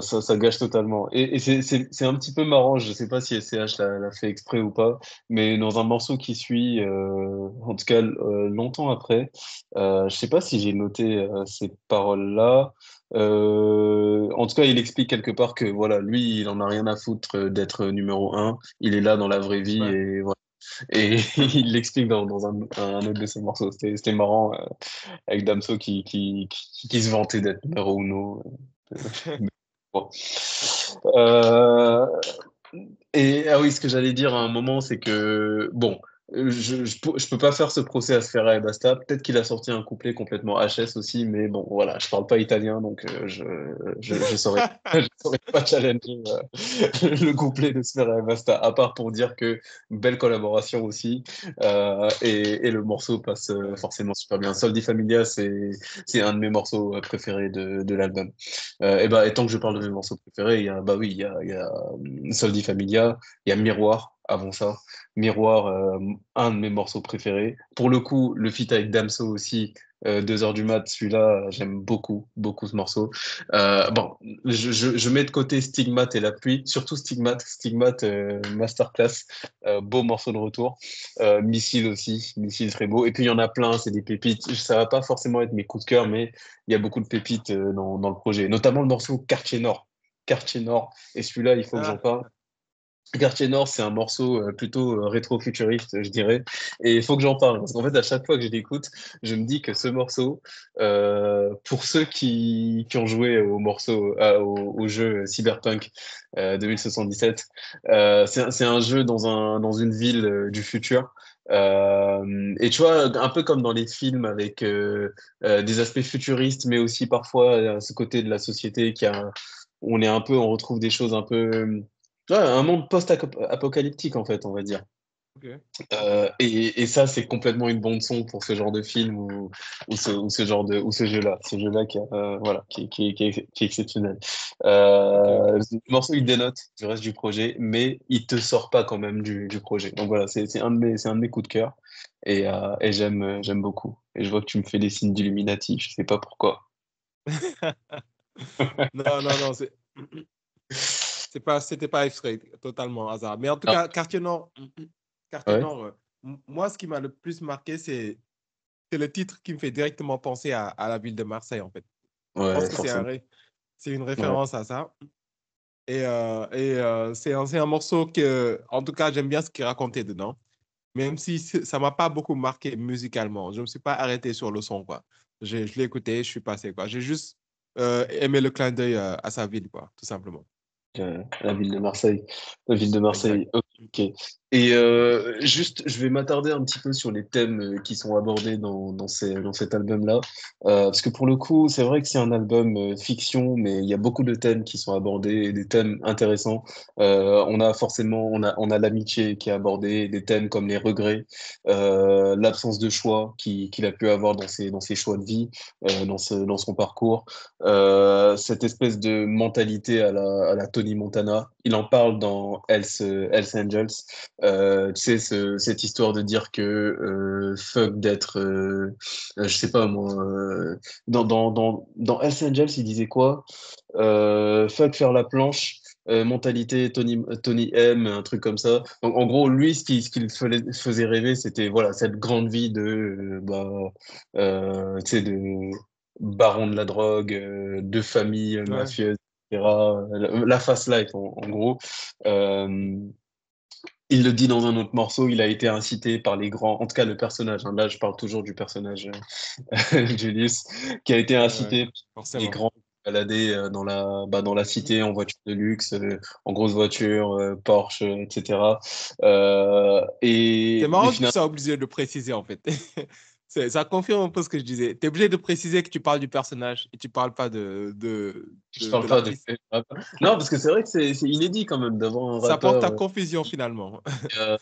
Ça gâche totalement. Et c'est un petit peu marrant, je sais pas si SCH l'a fait exprès ou pas, mais dans un morceau qui suit, en tout cas longtemps après, je sais pas si j'ai noté ces paroles-là. En tout cas, il explique quelque part que voilà, lui, il en a rien à foutre d'être numéro un. Il est là dans la vraie vie Ouais. et voilà. Et il l'explique dans un autre de ses morceaux. C'était marrant avec Damso qui se vantait d'être numéro uno. Bon. Euh, et ah oui, ce que j'allais dire à un moment, c'est que bon, je peux pas faire ce procès à Sfera et Basta. Peut-être qu'il a sorti un couplet complètement HS aussi, mais bon, voilà, je parle pas italien, donc je saurais, je saurais pas challenger le couplet de Sfera et Basta, à part pour dire que belle collaboration aussi, et le morceau passe Ouais. forcément super bien. Soldi Familia, c'est un de mes morceaux préférés de l'album. Et tant que je parle de mes morceaux préférés, il y a, bah oui, il y a Soldi Familia, il y a Miroir avant ça. Miroir, un de mes morceaux préférés. Pour le coup, le feat avec Damso aussi, 2 heures du mat, celui-là, j'aime beaucoup, beaucoup ce morceau. Bon, je mets de côté Stigmate et la pluie, surtout Stigmate Masterclass, beau morceau de retour. Missile aussi, Missile très beau. Et puis il y en a plein, c'est des pépites. Ça va pas forcément être mes coups de cœur, mais il y a beaucoup de pépites dans le projet, notamment le morceau Quartier Nord. Quartier Nord. Et celui-là, il faut que j'en Ah, parle. Quartier Nord, c'est un morceau plutôt rétro-futuriste, je dirais. Et il faut que j'en parle, parce qu'en fait, à chaque fois que je l'écoute, je me dis que ce morceau, pour ceux qui ont joué au morceau, au jeu Cyberpunk 2077, c'est un jeu dans une ville du futur. Et tu vois, un peu comme dans les films avec des aspects futuristes, mais aussi parfois ce côté de la société on est un peu, on retrouve des choses un peu ouais, un monde post-apocalyptique, en fait, on va dire. ok. Et ça, c'est complètement une bande son pour ce genre de film ou ce genre ou ce jeu-là. Ce jeu-là voilà, qui est exceptionnel. Ok, ok. Le morceau, il dénote du reste du projet, mais il te sort pas quand même du projet. Donc voilà, c'est un de mes coups de cœur et j'aime beaucoup. Et je vois que tu me fais des signes d'Illuminati, je sais pas pourquoi. Non, non, non, c'était pas extrait, totalement hasard. Mais en tout Ah, cas, Quartier ouais, Nord, moi, ce qui m'a le plus marqué, c'est le titre qui me fait directement penser à la ville de Marseille, en fait. Je pense ouais, que forcément. c'est une Ouais. référence à ça. C'est un morceau en tout cas, j'aime bien ce qu'il racontait dedans. Même si ça m'a pas beaucoup marqué musicalement. Je me suis pas arrêté sur le son, quoi. Je l'ai écouté, je suis passé, quoi. J'ai juste aimé le clin d'œil à sa ville, quoi, tout simplement. La ville de Marseille. La ville de Exact. Marseille. Ok. Ok. Et juste, je vais m'attarder un petit peu sur les thèmes qui sont abordés dans cet album-là. Parce que pour le coup, c'est vrai que c'est un album fiction, mais il y a beaucoup de thèmes qui sont abordés, et des thèmes intéressants. On a forcément, on a l'amitié qui est abordée, des thèmes comme les regrets, l'absence de choix qu'il a pu avoir dans ses choix de vie, dans son parcours, cette espèce de mentalité à la Tony Montana. Il en parle dans Hells Angels. Tu sais, cette histoire de dire que fuck d'être, je sais pas moi, dans Hells Angels, il disait quoi? Fuck faire la planche, mentalité Tony M, un truc comme ça. Donc, en gros, lui, ce qu'il faisait rêver, c'était voilà, cette grande vie de, tu sais, de baron de la drogue, de famille Ouais. mafieuse, etc. La fast life, en gros. Euh, il le dit dans un autre morceau, il a été incité par les grands, en tout cas le personnage, hein, là je parle toujours du personnage Julius, qui a été Ouais, incité par les forcément. grands à balader dans la cité en voiture de luxe, en grosse voiture, Porsche, etc. C'est Mais marrant que tu finalement, sois obligé de préciser, en fait. Ça confirme un peu ce que je disais. Tu es obligé de préciser que tu parles du personnage et tu parles pas je parle de pas de... l'artiste. Non, parce que c'est vrai que c'est inédit quand même d'avoir un Ça porte à rappeur. confusion, finalement. Euh,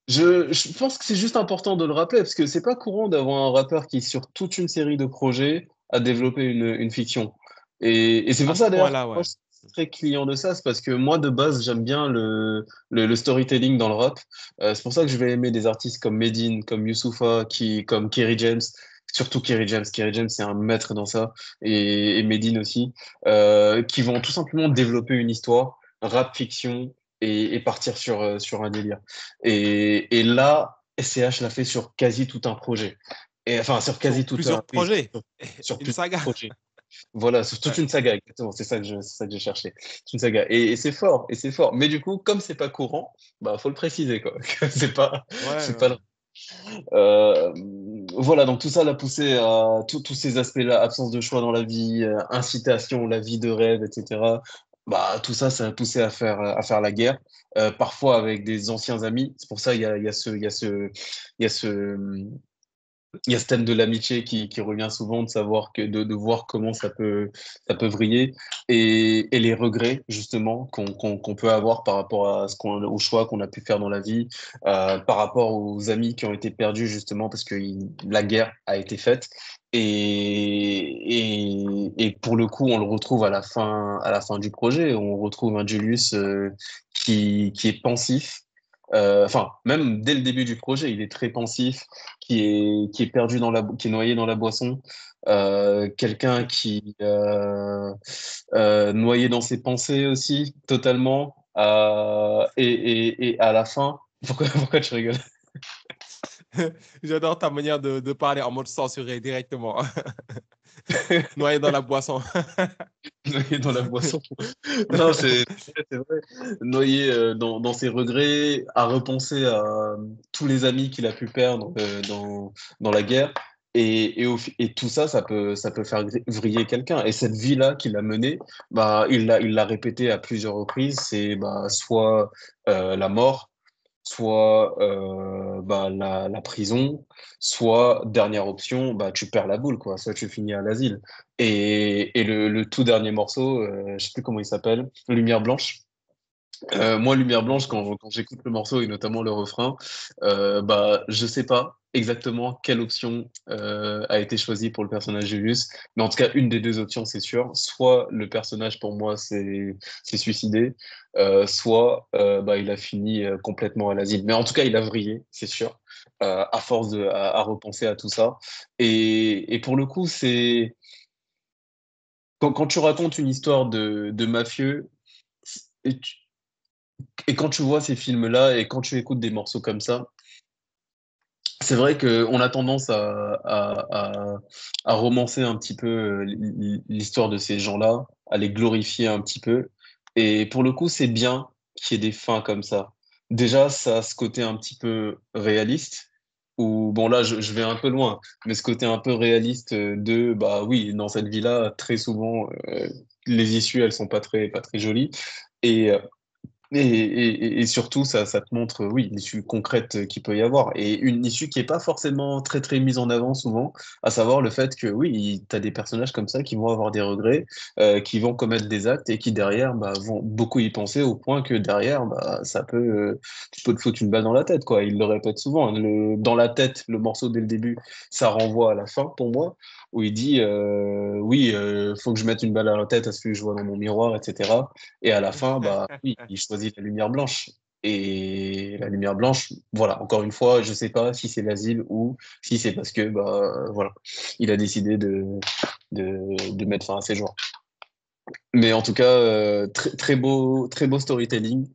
je pense que c'est juste important de le rappeler, parce que c'est pas courant d'avoir un rappeur qui, sur toute une série de projets, a développé une fiction. Et c'est À pour ce ça, d'ailleurs, point-là, moi, ouais. je suis très client de ça, c'est parce que moi, de base, j'aime bien le storytelling dans le rap. C'est pour ça que je vais aimer des artistes comme Medine, comme Youssoupha, comme Kerry James, surtout Kerry James. Kerry James, c'est un maître dans ça, et Medine aussi, qui vont tout simplement développer une histoire, rap fiction, et partir sur un délire. Et là, SCH l'a fait sur quasi tout un projet. Et enfin, sur Sur quasi tout un, plusieurs oui, projets. sur Une plusieurs saga. projets. Voilà, sur toute Ouais. une saga, exactement. C'est ça que j'ai cherché. C'est une saga. Et c'est fort, et c'est fort. Mais du coup, comme c'est pas courant, bah, faut le préciser, quoi. Que Ouais, c'est pas, ouais. euh, voilà, donc tout ça l'a poussé à tous ces aspects-là, absence de choix dans la vie, incitation, la vie de rêve, etc. Bah, tout ça, ça a poussé à faire la guerre, parfois avec des anciens amis. C'est pour ça il y a ce, il y a ce thème de l'amitié qui revient souvent, de savoir de voir comment ça peut vriller et les regrets, justement, qu'on peut avoir par rapport à au choix qu'on a pu faire dans la vie, par rapport aux amis qui ont été perdus, justement, parce que la guerre a été faite. Et pour le coup, on le retrouve à la fin du projet. On retrouve un Julius, qui est pensif. Enfin, même dès le début du projet, il est très pensif, qui est perdu qui est noyé dans la boisson, quelqu'un qui noyé dans ses pensées aussi, totalement. Et à la fin, pourquoi tu rigoles? J'adore ta manière de parler en mode censuré directement. Noyé dans la boisson. Noyé dans la boisson. Non, c'est vrai. Noyé dans ses regrets, à repenser à tous les amis qu'il a pu perdre dans la guerre. Et tout ça, ça peut faire vriller quelqu'un. Et cette vie-là qu'il a menée, bah, il l'a répété à plusieurs reprises. C'est bah, soit la mort, soit bah, la prison, soit dernière option, bah, tu perds la boule, quoi. Soit tu finis à l'asile. Et le tout dernier morceau, je sais plus comment il s'appelle, Lumière Blanche. Moi, Lumière Blanche, quand j'écoute le morceau et notamment le refrain, bah, je sais pas exactement quelle option a été choisie pour le personnage Julius, mais en tout cas, une des deux options, c'est sûr. Soit le personnage, pour moi, s'est suicidé, soit bah, il a fini complètement à l'asile. Mais en tout cas, il a vrillé, c'est sûr, à force à repenser à tout ça. Et pour le coup, c'est quand tu racontes une histoire de mafieux, et, et quand tu vois ces films-là et quand tu écoutes des morceaux comme ça, c'est vrai qu'on a tendance à romancer un petit peu l'histoire de ces gens-là, à les glorifier un petit peu. Et pour le coup, c'est bien qu'il y ait des fins comme ça. Déjà, ça a ce côté un petit peu réaliste, où, bon là, je vais un peu loin, mais ce côté un peu réaliste de, bah oui, dans cette vie-là, très souvent, les issues, elles sont pas très jolies. Et Et surtout, ça te montre, oui, l'issue concrète qu'il peut y avoir. Et une issue qui est pas forcément très, très mise en avant souvent, à savoir le fait que, oui, tu as des personnages comme ça qui vont avoir des regrets, qui vont commettre des actes et qui, derrière, bah, vont beaucoup y penser au point que, derrière, bah, tu peux te foutre une balle dans la tête, quoi. Il le répète souvent, hein. Dans la tête, le morceau dès le début, ça renvoie à la fin, pour moi, où il dit, oui, faut que je mette une balle à la tête à celui que je vois dans mon miroir, etc. Et à la fin, bah oui, il choisit la lumière blanche. Et la lumière blanche, voilà, encore une fois, je sais pas si c'est l'asile ou si c'est parce que bah voilà, il a décidé de mettre fin à ses jours. Mais en tout cas, très beau storytelling,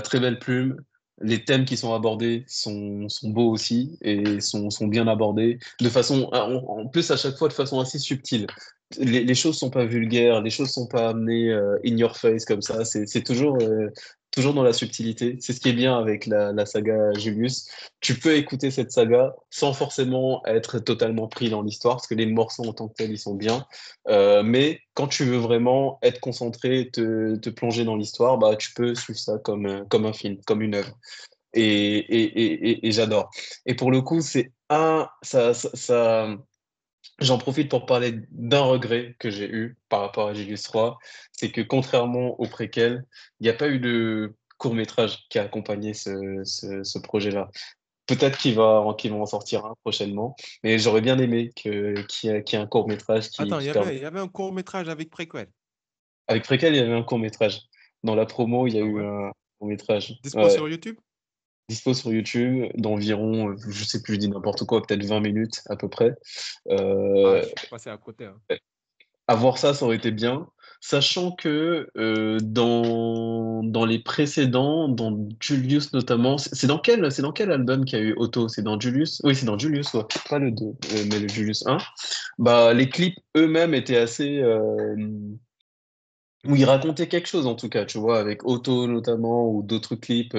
très belle plume. Les thèmes qui sont abordés sont beaux aussi et sont bien abordés de façon, en plus à chaque fois de façon assez subtile. Les choses sont pas vulgaires, les choses sont pas amenées in your face comme ça. C'est toujours, toujours dans la subtilité. C'est ce qui est bien avec la saga Julius. Tu peux écouter cette saga sans forcément être totalement pris dans l'histoire parce que les morceaux en tant que tels, ils sont bien. Mais quand tu veux vraiment être concentré, te plonger dans l'histoire, bah, tu peux suivre ça comme un film, comme une œuvre. Et j'adore. Et pour le coup, j'en profite pour parler d'un regret que j'ai eu par rapport à Julius 3. C'est que contrairement au préquel, il n'y a pas eu de court-métrage qui a accompagné ce projet-là. Peut-être qu'ils vont en sortir un prochainement, mais j'aurais bien aimé qu'il y ait un court-métrage Attends, qui permet. il y avait un court-métrage avec préquel. Avec Préquel, il y avait un court-métrage. Dans la promo, il y a Ah eu ouais? un court-métrage. Dispo Ouais. sur YouTube? Dispo sur YouTube d'environ, je sais plus, je dis n'importe quoi, peut-être 20 minutes à peu près. Ah, Euh, je suis passé à côté, hein. à voir ça, ça aurait été bien. Sachant que dans les précédents, dans Julius notamment, c'est dans quel album qu'il y a eu Otto? C'est dans Julius? Oui, c'est dans Julius, ouais. Pas le 2, mais le Julius 1. Bah, les clips eux-mêmes étaient assez, où il racontait quelque chose en tout cas, tu vois, avec Otto notamment ou d'autres clips,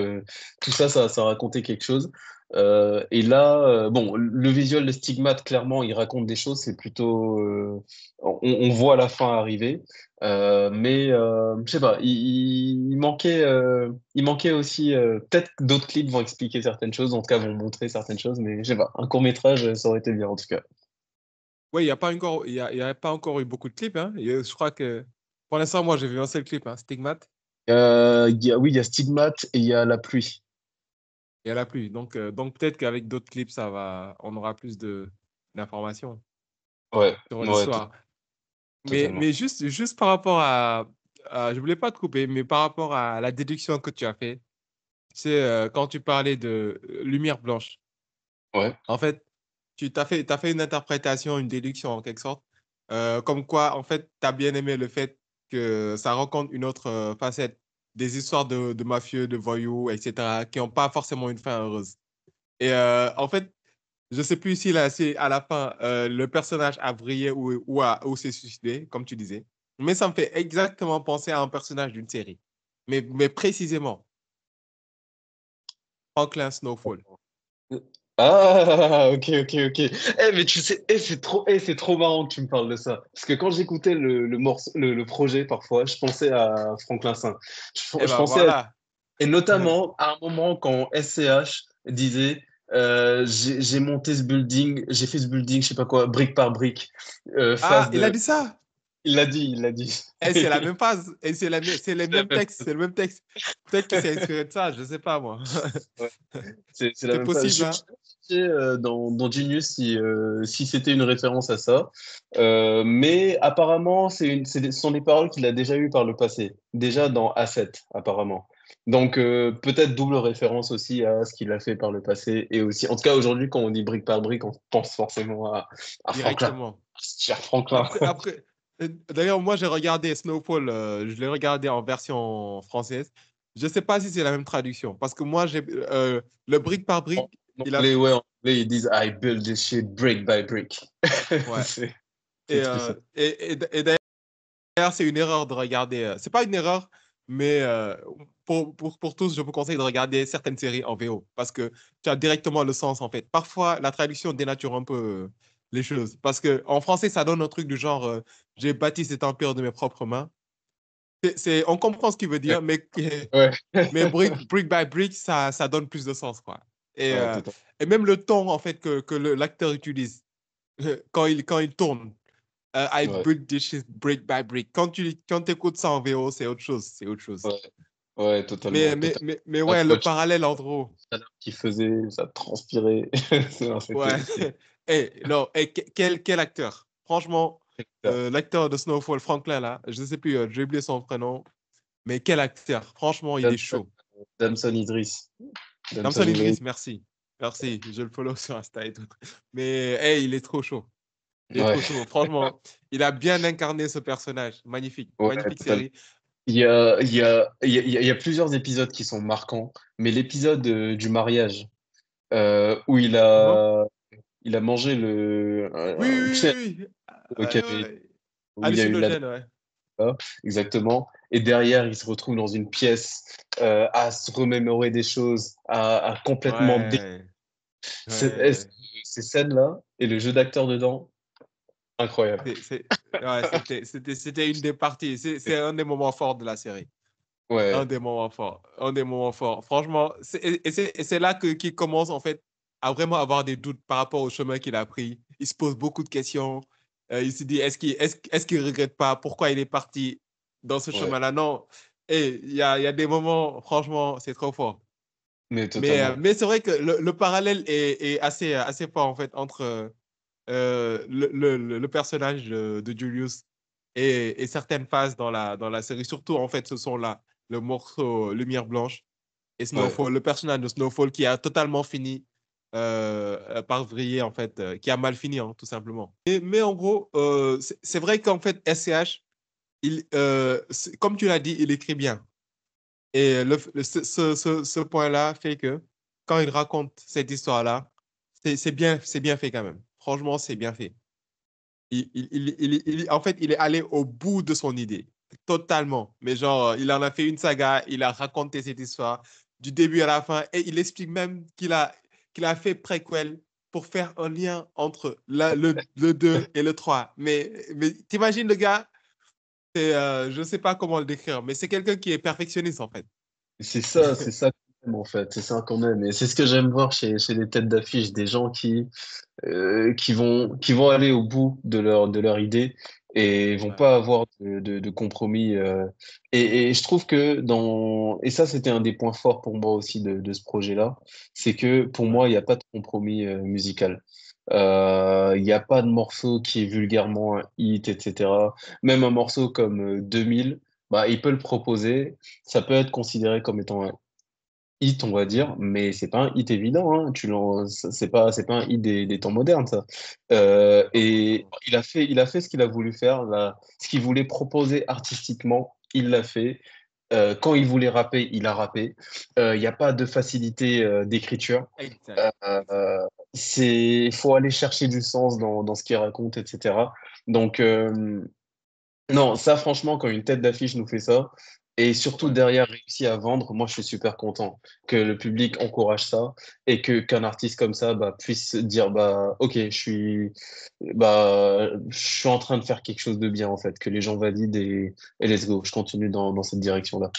tout ça, ça racontait quelque chose. Et là, bon, le visuel de Stigmate, clairement, il raconte des choses, c'est plutôt, on voit la fin arriver, mais je sais pas, il manquait aussi, peut-être que d'autres clips vont expliquer certaines choses, en tout cas vont montrer certaines choses, mais je sais pas, un court métrage, ça aurait été bien en tout cas. Ouais, il y a pas encore eu beaucoup de clips, hein. Je crois que pour l'instant, moi, j'ai vu un seul clip, hein, Stigmate, Oui, il y a Stigmate et il y a La pluie. et elle a plu. Donc peut-être qu'avec d'autres clips, on aura plus d'informations Ouais, sur ouais, l'histoire. totalement. Mais juste par rapport je voulais pas te couper, mais par rapport à la déduction que tu as fait, c'est quand tu parlais de lumière blanche. Ouais. En fait, t'as fait une interprétation, une déduction en quelque sorte, comme quoi, en fait, tu as bien aimé le fait que ça raconte une autre facette des histoires de mafieux, de voyous, etc., qui n'ont pas forcément une fin heureuse. Et en fait, je sais plus si là, c'est à la fin, le personnage a vrillé ou s'est suicidé, comme tu disais. Mais ça me fait exactement penser à un personnage d'une série. Mais précisément, Franklin Snowfall. Ah, ok, ok, ok. Mais tu sais, c'est trop marrant que tu me parles de ça. Parce que quand j'écoutais le projet, parfois, je pensais à Franklin Saint. Eh Je ben pensais voilà. et notamment, à un moment, quand SCH disait j'ai monté ce building, j'ai fait ce building, je sais pas quoi, brique par brique, Ah, phase il a de. dit ça. Il l'a dit, il l'a dit. Et c'est la même phase. Et c'est le C'est la même même texte. C'est le même texte. Peut-être qu'il s'est inspiré de ça. Je sais pas, moi. chose. C'est la C'est même phase. possible, Je hein. sais dans Genius si c'était une référence à ça. Mais apparemment, ce sont des paroles qu'il a déjà eues par le passé. Déjà dans Asset, apparemment. Donc peut-être double référence aussi à ce qu'il a fait par le passé. Et aussi, en tout cas, aujourd'hui, quand on dit brique par brique, on pense forcément à Franklin. Directement. Cher Franklin. D'ailleurs, moi, j'ai regardé Snowfall. Je l'ai regardé en version française. Je sais pas si c'est la même traduction. Parce que moi, le brique par En brique, il a. anglais, ouais, en anglais, ils disent I build this shit brick by brick. Ouais. C'est Et, c'est triste. d'ailleurs, c'est une erreur de regarder. C'est pas une erreur, mais pour tous, je vous conseille de regarder certaines séries en VO parce que tu as directement le sens en fait. Parfois, la traduction dénature un peu les choses parce que en français, ça donne un truc du genre j'ai bâti cet empire de mes propres mains. On comprend ce qu'il veut dire, Ouais, mais brick by brick, ça donne plus de sens, quoi. Et, ouais, euh, totalement. et même le ton, en fait, que l'acteur utilise quand il tourne. I Ouais, build this shit brick by brick. Quand tu écoutes ça en VO, c'est autre chose. C'est autre chose. ouais, ouais, totalement, totalement. Mais Ah, ouais, toi, le parallèle entre. qui faisait, ça transpirait. Ouais. Non, quel acteur. Franchement, l'acteur de Snowfall, Franklin, là, je ne sais plus, j'ai oublié son prénom, mais quel acteur. Franchement, il est Damson, chaud. Damson Idris. Damson Damson Idris. Idris, merci. Merci, je le follow sur Insta et tout. Mais hey, il est trop chaud. Il est Ouais, trop chaud. Franchement, il a bien incarné ce personnage. Magnifique. ouais, Magnifique totalement. série. Il y a plusieurs épisodes qui sont marquants, mais l'épisode du mariage, où Uh-huh. il a mangé Oui, oui, tu sais, oui, oui. Ouais. où il y a eu la Hallucinogène, ouais. exactement. Et derrière, il se retrouve dans une pièce à se remémorer des choses, à complètement Ouais. ces, Ouais. ces scènes-là et le jeu d'acteur dedans, incroyable. Ouais, c'était une des parties. C'est un des moments forts de la série. Un Ouais, des moments forts. Un des moments forts. Franchement, c'est là qu'il commence, en fait, à vraiment avoir des doutes par rapport au chemin qu'il a pris. Il se pose beaucoup de questions. Il se dit, est-ce qu'il regrette pas? Pourquoi il est parti dans ce ouais, chemin-là? Non. Et il y a des moments, franchement, c'est trop fort. mais Mais, totalement. mais c'est vrai que le parallèle est assez fort, en fait, entre le personnage de Julius et certaines phases dans la série. Surtout, en fait, ce sont là le morceau Lumière Blanche et Ouais, Snowfall, le personnage de Snowfall qui a totalement fini par vriller, en fait, qui a mal fini, hein, tout simplement. Mais en gros, c'est vrai qu'en fait, SCH, comme tu l'as dit, il écrit bien. Et ce point-là fait que quand il raconte cette histoire-là, c'est bien fait quand même. Franchement, c'est bien fait. En fait, il est allé au bout de son idée, totalement. Mais genre, il en a fait une saga, il a raconté cette histoire du début à la fin, et il explique même qu'il a fait préquel pour faire un lien entre le 2 et le 3. Mais t'imagines le gars, je ne sais pas comment le décrire, mais c'est quelqu'un qui est perfectionniste, en fait. c'est ça qu'on aime, en fait, c'est ça qu'on aime. Et c'est ce que j'aime voir chez les têtes d'affiche, des gens qui vont aller au bout de leur idée et vont Ouais, pas avoir de compromis. Et je trouve que et ça c'était un des points forts pour moi aussi de ce projet-là, c'est que pour ouais, moi il n'y a pas de compromis musical. Il n'y a pas de morceau qui est vulgairement un hit, etc. Même un morceau comme 2000, bah, il peut le proposer, ça peut être considéré comme étant un hit, on va dire, mais c'est pas un hit évident, hein. C'est pas un hit des temps modernes, ça. Et complètement. il a fait ce qu'il a voulu faire, là, ce qu'il voulait proposer artistiquement, il l'a fait. Quand il voulait rapper, il a rappé. Il n'y a pas de facilité d'écriture. Exact. Exact. Faut aller chercher du sens dans ce qu'il raconte, etc. Donc, non, ça, franchement, quand une tête d'affiche nous fait ça, et surtout Ouais. derrière réussit à vendre, moi, je suis super content que le public encourage ça et que qu'un artiste comme ça bah, puisse dire bah ok, je suis en train de faire quelque chose de bien en fait, que les gens valident et let's go, je continue dans cette direction-là.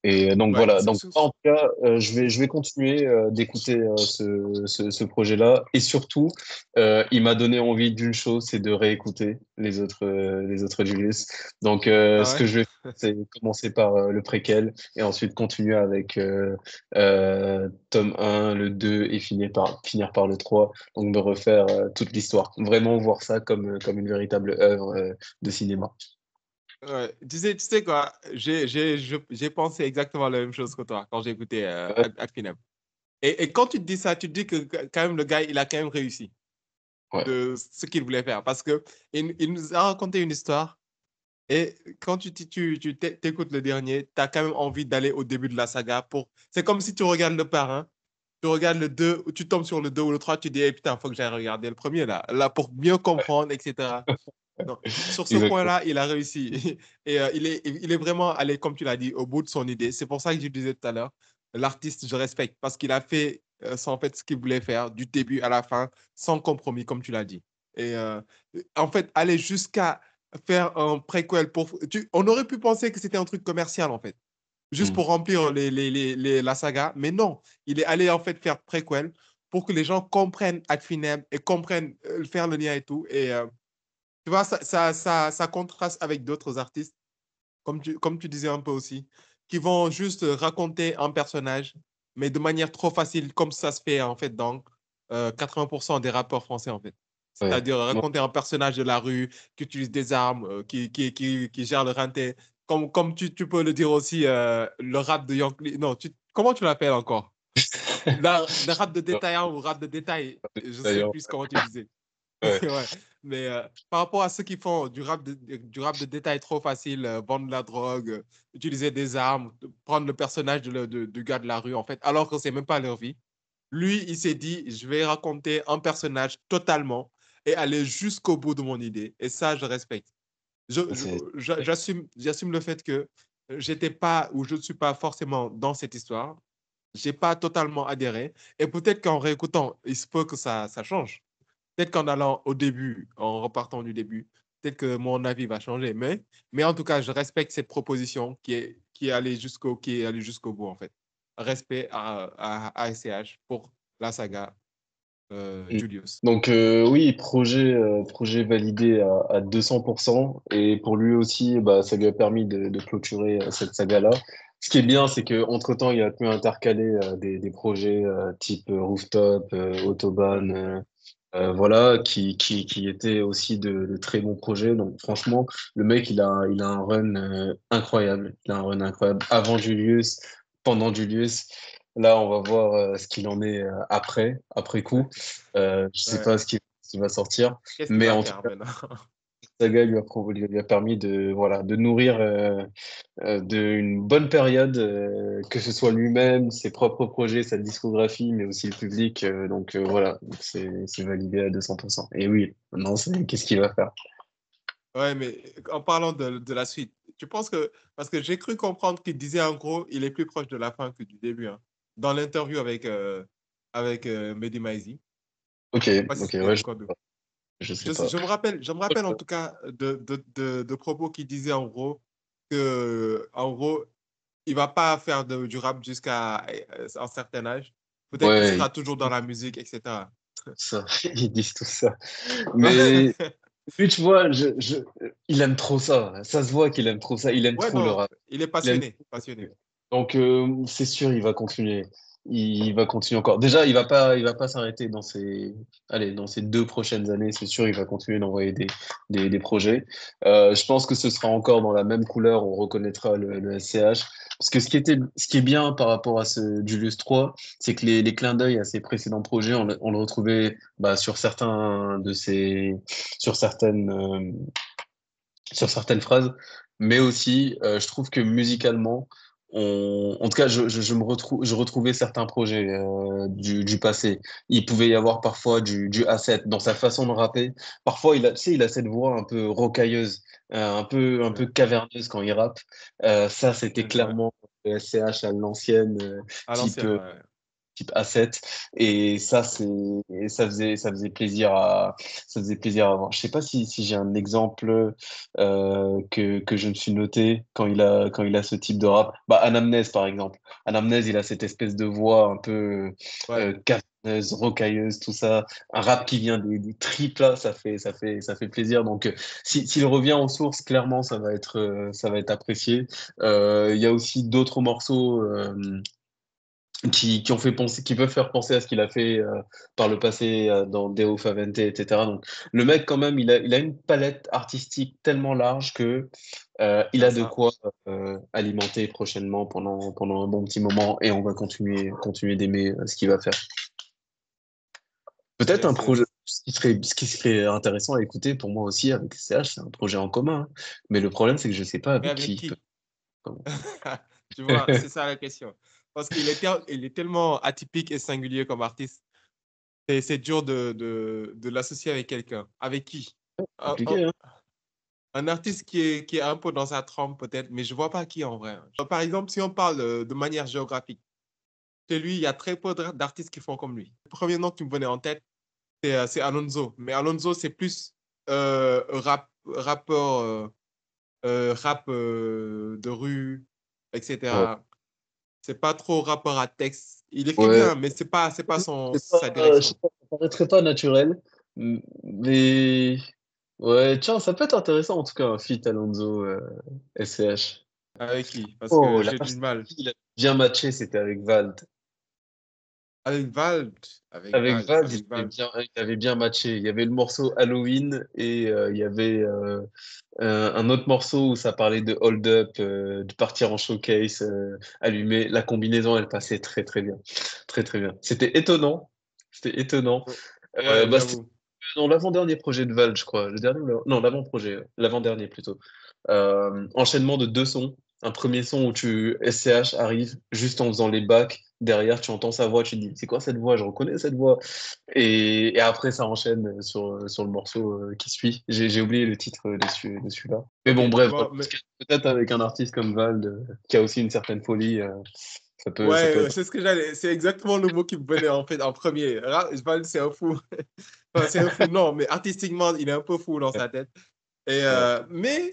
Et donc Ouais. voilà, donc en tout cas, je vais continuer d'écouter ce projet-là. Et surtout, il m'a donné envie d'une chose, c'est de réécouter les autres Julius. Donc Ah ce ouais? que je vais faire, c'est commencer par le préquel et ensuite continuer avec tome 1, le 2 et finir par le 3. Donc me refaire toute l'histoire. Vraiment voir ça comme une véritable œuvre de cinéma. Ouais. Tu sais quoi? J'ai pensé exactement la même chose que toi quand j'ai écouté Ouais, Akinem. Et quand tu te dis ça, tu te dis que quand même le gars, il a quand même réussi ouais, de ce qu'il voulait faire. Parce que il nous a raconté une histoire. Et quand t'écoutes le dernier, tu as quand même envie d'aller au début de la saga. C'est comme si tu regardes le parrain, tu regardes le 2, ou tu tombes sur le 2 ou le 3, tu dis, eh, putain, il faut que j'aille regarder le premier là pour mieux comprendre, etc. Donc, sur ce exactement. point-là, il a réussi. Et il est vraiment allé, comme tu l'as dit, au bout de son idée. C'est pour ça que je disais tout à l'heure, l'artiste, je respecte, parce qu'il a fait en fait, ce qu'il voulait faire du début à la fin, sans compromis, comme tu l'as dit. Et en fait, aller jusqu'à faire un préquel on aurait pu penser que c'était un truc commercial, en fait, juste Hmm. pour remplir la saga, mais non, il est allé, en fait, faire préquel pour que les gens comprennent Ad Finem et comprennent faire le lien et tout. Et tu vois, ça contraste avec d'autres artistes, comme tu disais un peu aussi, qui vont juste raconter un personnage, mais de manière trop facile, comme ça se fait, en fait, dans 80% des rappeurs français, en fait. Ouais. C'est-à-dire Ouais. raconter un personnage de la rue qui utilise des armes, qui gère le rinté. Comme tu peux le dire aussi, le rap de Yankee. Non, comment tu l'appelles encore? Le rap de détaillant ou rap de détail, je ne sais D'ailleurs, plus comment tu disais. ouais. Ouais. Mais par rapport à ceux qui font du rap de détail trop facile, vendre de la drogue, utiliser des armes, prendre le personnage du gars de la rue, en fait, alors que c'est même pas leur vie. Lui, il s'est dit, je vais raconter un personnage totalement et aller jusqu'au bout de mon idée. Et ça, je respecte. C'est J'assume le fait que j'étais pas ou je ne suis pas forcément dans cette histoire. J'ai pas totalement adhéré. Et peut-être qu'en réécoutant, il se peut que ça change. Peut-être qu'en allant au début, en repartant du début, peut-être que mon avis va changer. Mais en tout cas, je respecte cette proposition qui est allée jusqu'au bout, en fait. Respect à SCH pour la saga Mm. Julius. Donc oui, projet validé à 200%. Et pour lui aussi, bah, ça lui a permis de clôturer cette saga-là. Ce qui est bien, c'est qu'entre-temps, il a pu intercaler des projets type Rooftop, Autobahn, voilà, qui étaient aussi de très bons projets. Donc franchement, le mec, il a un run incroyable. Il a un run incroyable avant Julius, pendant Julius. Là, on va voir ce qu'il en est après coup. Je sais Ouais. pas ce qui va sortir, Qu'est-ce qu'il mais va en tout faire cas, maintenant? Saga lui a permis voilà, de nourrir d'une bonne période, que ce soit lui-même, ses propres projets, sa discographie, mais aussi le public. Donc voilà, donc c'est validé à 200%. Et oui, maintenant, qu'est-ce qu'il va faire? Ouais, mais en parlant de la suite, tu penses que, parce que j'ai cru comprendre qu'il disait en gros, il est plus proche de la fin que du début, hein, dans l'interview avec Mehdi Maizi. Ok, Je sais pas si ok, c'était ouais, Record. je sais pas. Je me rappelle en tout cas de propos qui disaient en gros que, en gros, il va pas faire du rap jusqu'à un certain âge. Peut-être qu'il Ouais, sera toujours dans la musique, etc. ça, ils disent tout ça. Mais lui, tu vois, il aime trop ça. Ça se voit qu'il aime trop ça. Il aime Ouais, trop le non, rap. il est Il aime passionné, passionné. Donc, c'est sûr, il va continuer. Il va continuer encore. Déjà, il va pas s'arrêter allez, dans ces 2 prochaines années. C'est sûr, il va continuer d'envoyer des projets. Je pense que ce sera encore dans la même couleur. On reconnaîtra le SCH. Parce que ce qui est bien par rapport à ce Julius 3, c'est que les clins d'œil à ses précédents projets, on le retrouvait bah, sur sur certaines phrases, mais aussi, je trouve que musicalement, en tout cas, je retrouvais certains projets du passé. Il pouvait y avoir parfois du A7 dans sa façon de rapper. Parfois, tu sais, il a cette voix un peu rocailleuse, un peu Ouais, caverneuse quand il rappe. Ça, c'était ouais. clairement le SCH à l'ancienne, À type l'ancienne, ouais. type A7 et ça faisait plaisir à voir. Je sais pas si j'ai un exemple que je me suis noté quand il a ce type de rap. Bah Anamnèse par exemple. Anamnèse, il a cette espèce de voix un peu Ouais, caverneuse, rocailleuse, tout ça. Un rap qui vient des tripes là, ça fait plaisir. Donc s'il revient aux sources, clairement ça va être apprécié. Il y a aussi d'autres morceaux. Qui ont fait penser, qui peuvent faire penser à ce qu'il a fait par le passé dans Deo Favente, etc. Donc, le mec, quand même, il a une palette artistique tellement large que il c'est a de ça. quoi alimenter prochainement pendant un bon petit moment et on va continuer d'aimer ce qu'il va faire. Peut-être un Yes, projet, yes. ce qui serait intéressant à écouter pour moi aussi avec CH, c'est un projet en commun, hein. Mais le problème, c'est que je sais pas Mais avec avec qui. qui? Tu vois, c'est ça la question. Parce il est tellement atypique et singulier comme artiste. Et c'est dur de l'associer avec quelqu'un. Avec qui? Un, un- Compliqué, hein. un artiste qui est un peu dans sa trempe peut-être, mais je vois pas qui en vrai. Par exemple, si on parle de manière géographique, chez lui, il y a très peu d'artistes qui font comme lui. Le premier nom qui me venait en tête, c'est Alonso. Mais Alonso, c'est plus rap. rap de rue, Ouais. etc. C'est pas trop rappeur à texte. Il écrit Ouais. bien, mais c'est pas C'est sa je sais direction. pas, ça paraîtrait pas naturel, mais ouais, tiens, ça peut être intéressant en tout cas, un feat Alonso SCH. Avec qui? Parce Oh, que la j'ai du personne mal. qui il a bien matché, c'était avec Vald. Avec Vald. Avec Avec Vald. Vald, Avec Vald. il avait bien matché. Il y avait le morceau Halloween et il y avait un autre morceau où ça parlait de hold up, de partir en showcase, allumer. La combinaison, elle passait très très bien, très très bien. C'était étonnant. C'était étonnant. Ouais, Bah, c'était j'avoue. dans l'avant-dernier projet de Val, je crois. Le dernier, non, l'avant-projet, l'avant-dernier plutôt. Enchaînement de deux sons. Un premier son où SCH arrive juste en faisant les bacs. Derrière, tu entends sa voix, tu te dis, c'est quoi cette voix? Je reconnais cette voix. Et après, ça enchaîne sur le morceau qui suit. J'ai oublié le titre de celui-là. Mais Ok, bon, bref, bon, mais peut-être avec un artiste comme Vald, qui a aussi une certaine folie, ça peut ouais, être. c'est ce que j'allais. C'est exactement le mot qui me venait en fait en premier. Vald, c'est un fou. Enfin, c'est un fou, non, mais artistiquement, il est un peu fou dans sa tête. Ouais. Mais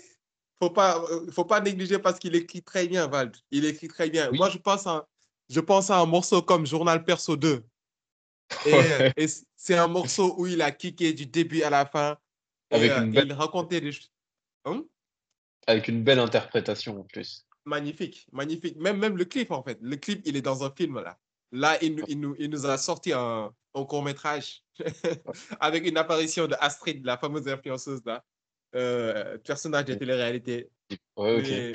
faut pas négliger parce qu'il écrit très bien, Vald. Il écrit très bien. Moi, Oui. je pense à un morceau comme Journal Perso 2. Ouais. Et c'est un morceau où il a kické du début à la fin Avec une et belle, il racontait des choses. avec une belle interprétation en plus. Magnifique, magnifique. Même le clip, en fait. Le clip, il est dans un film, là. Là, il nous a sorti un court-métrage avec une apparition de Astrid, la fameuse influenceuse, là. Personnage de télé-réalité. Ouais, ok. Mais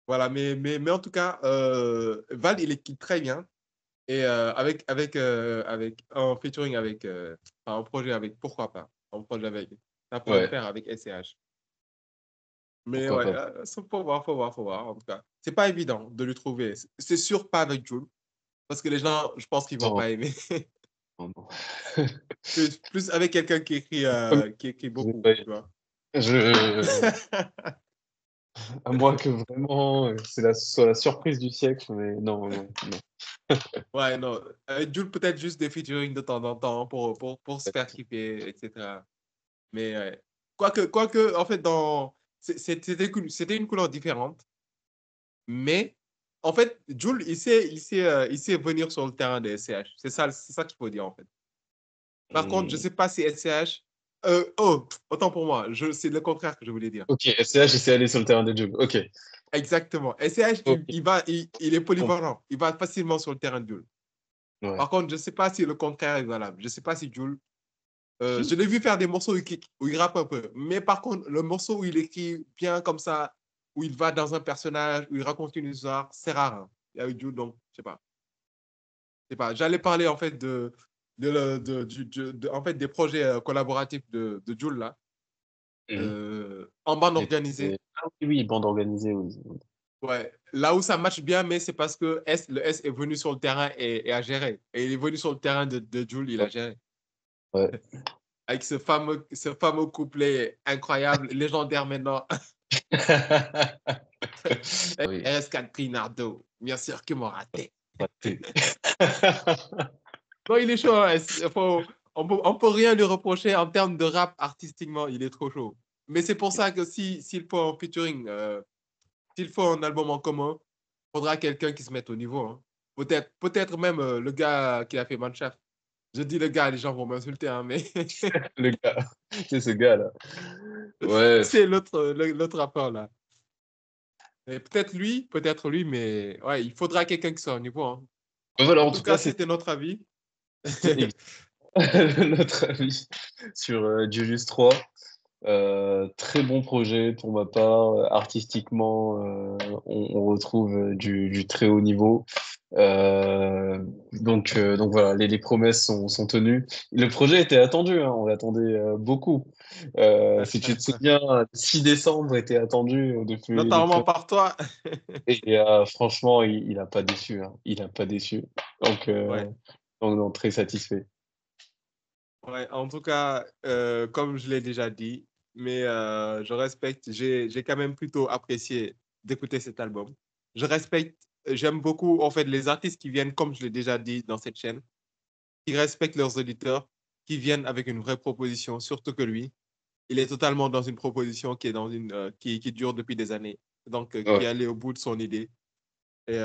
voilà, mais en tout cas, Val, il écrit très bien. Et avec un featuring enfin, un projet avec, pourquoi pas, un projet avec, ça pourrait le Ouais, faire avec SCH. Mais pourquoi ouais, pas. faut voir, en tout cas. C'est pas évident de le trouver. C'est sûr pas avec Jul, parce que les gens, je pense qu'ils vont Non, pas aimer. non, non. Plus avec quelqu'un qui écrit beaucoup, Ouais, tu vois. à moins que vraiment soit la surprise du siècle, mais non, non, non. Ouais, non. Jul, peut-être juste des featuring de temps en temps pour se faire kiffer, etc. Mais quoique, en fait, c'était une couleur différente. Mais en fait, Jul, il sait venir sur le terrain de SCH. C'est ça qu'il faut dire, en fait. Par contre, je ne Hmm. sais pas si SCH. Oh, autant pour moi. C'est le contraire que je voulais dire. Ok, SCH, j'essaie d'aller sur le terrain des jeux. Ok. Exactement. SCH, Ok. il est polyvalent. Il va facilement sur le terrain de Jul. Ouais. Par contre, je ne sais pas si le contraire est valable. Je ne sais pas si Jul. Je l'ai vu faire des morceaux où il rappe un peu. Mais par contre, le morceau où il écrit bien comme ça, où il va dans un personnage, où il raconte une histoire, c'est rare. Hein. Avec Jules, donc, je sais pas. Je sais pas. J'allais parler en fait en fait, des projets collaboratifs de Jules, là, Mhm. en bande Et- organisée. Ah oui, oui, bande organisée, oui. Ouais. Là où ça match bien, mais c'est parce que le S est venu sur le terrain et a géré. Et il est venu sur le terrain de Jules, il a géré. Ouais. Avec ce fameux couplet incroyable, légendaire maintenant. Oui, RS4 Pinardo, bien sûr que mon raté. raté. Non, il est chaud. Hein. On peut rien lui reprocher en termes de rap artistiquement. Il est trop chaud. Mais c'est pour ça que s'il faut un featuring, s'il faut un album en commun, il faudra quelqu'un qui se mette au niveau. Hein. Peut-être même le gars qui a fait Mannschaft. Je dis le gars, les gens vont m'insulter, hein, mais Le gars, c'est ce gars-là. Ouais. c'est l'autre rappeur là. Et peut-être lui, mais ouais, il faudra quelqu'un qui soit au niveau. Hein. Voilà, En en tout tout cas, cas, c'était notre avis. c'était notre avis sur Julius 3. Très bon projet pour ma part. Artistiquement, on retrouve du très haut niveau. Donc voilà, les promesses sont tenues. Le projet était attendu, hein, on l'attendait beaucoup. Si tu te souviens, le 6 décembre était attendu depuis. Notamment par toi. Et franchement, il a pas déçu. Hein. Il a pas déçu. Donc, euh, Ouais. donc non, très satisfait. Ouais, en tout cas, comme je l'ai déjà dit, mais je respecte, j'ai quand même plutôt apprécié d'écouter cet album. Je respecte, j'aime beaucoup en fait les artistes qui viennent, comme je l'ai déjà dit dans cette chaîne, qui respectent leurs auditeurs, qui viennent avec une vraie proposition, surtout que lui. il est totalement dans une proposition qui est qui dure depuis des années. Donc, qui est Ouais, allé au bout de son idée. Et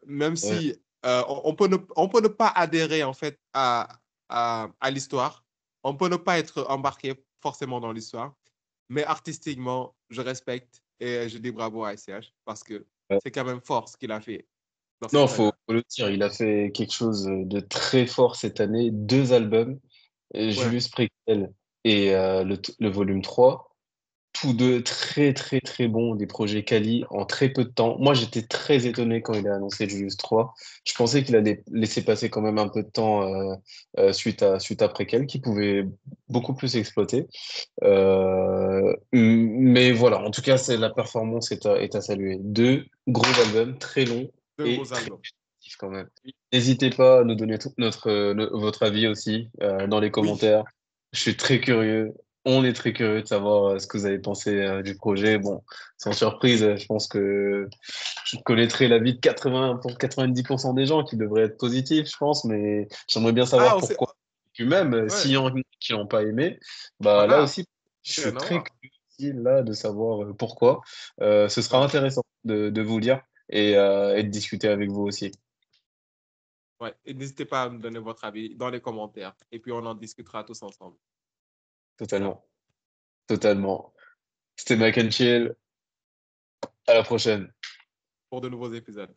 même ouais, si on peut ne pas adhérer en fait à l'histoire, on peut ne pas être embarqué forcément dans l'histoire, mais artistiquement, je respecte et je dis bravo à SCH parce que ouais. c'est quand même fort ce qu'il a fait dans Non, cette période. faut le dire, il a fait quelque chose de très fort cette année. Deux albums, Ouais, Julius Prequel et le volume 3. Tous deux très très très bons, des projets quali en très peu de temps. Moi, j'étais très étonné quand il a annoncé Julius 3. Je pensais qu'il allait laisser passer quand même un peu de temps suite à Prequel, qui pouvait beaucoup plus exploiter. Mais voilà, en tout cas, c'est la performance est à saluer. Deux gros albums, très longs deux et gros très albums. positifs quand même. N'hésitez pas à nous donner votre avis aussi dans les Oui. commentaires. Je suis très curieux. On est très curieux de savoir ce que vous avez pensé du projet. Bon, sans surprise, je pense que je connaîtrai l'avis de 80 pour 90% des gens qui devraient être positifs, je pense, mais j'aimerais bien Ah, savoir on sait. pourquoi. Puis même, s'il Ouais, y en a qui n'ont pas aimé, bah là voilà, aussi, je rien suis à très voir. curieux aussi, là de savoir pourquoi. Ce sera Ouais, intéressant de vous lire et de discuter avec vous aussi. ouais. Et n'hésitez pas à me donner votre avis dans les commentaires et puis on en discutera tous ensemble. C'est ça, Totalement. Totalement. C'était Mike and Chill. À la prochaine. pour de nouveaux épisodes.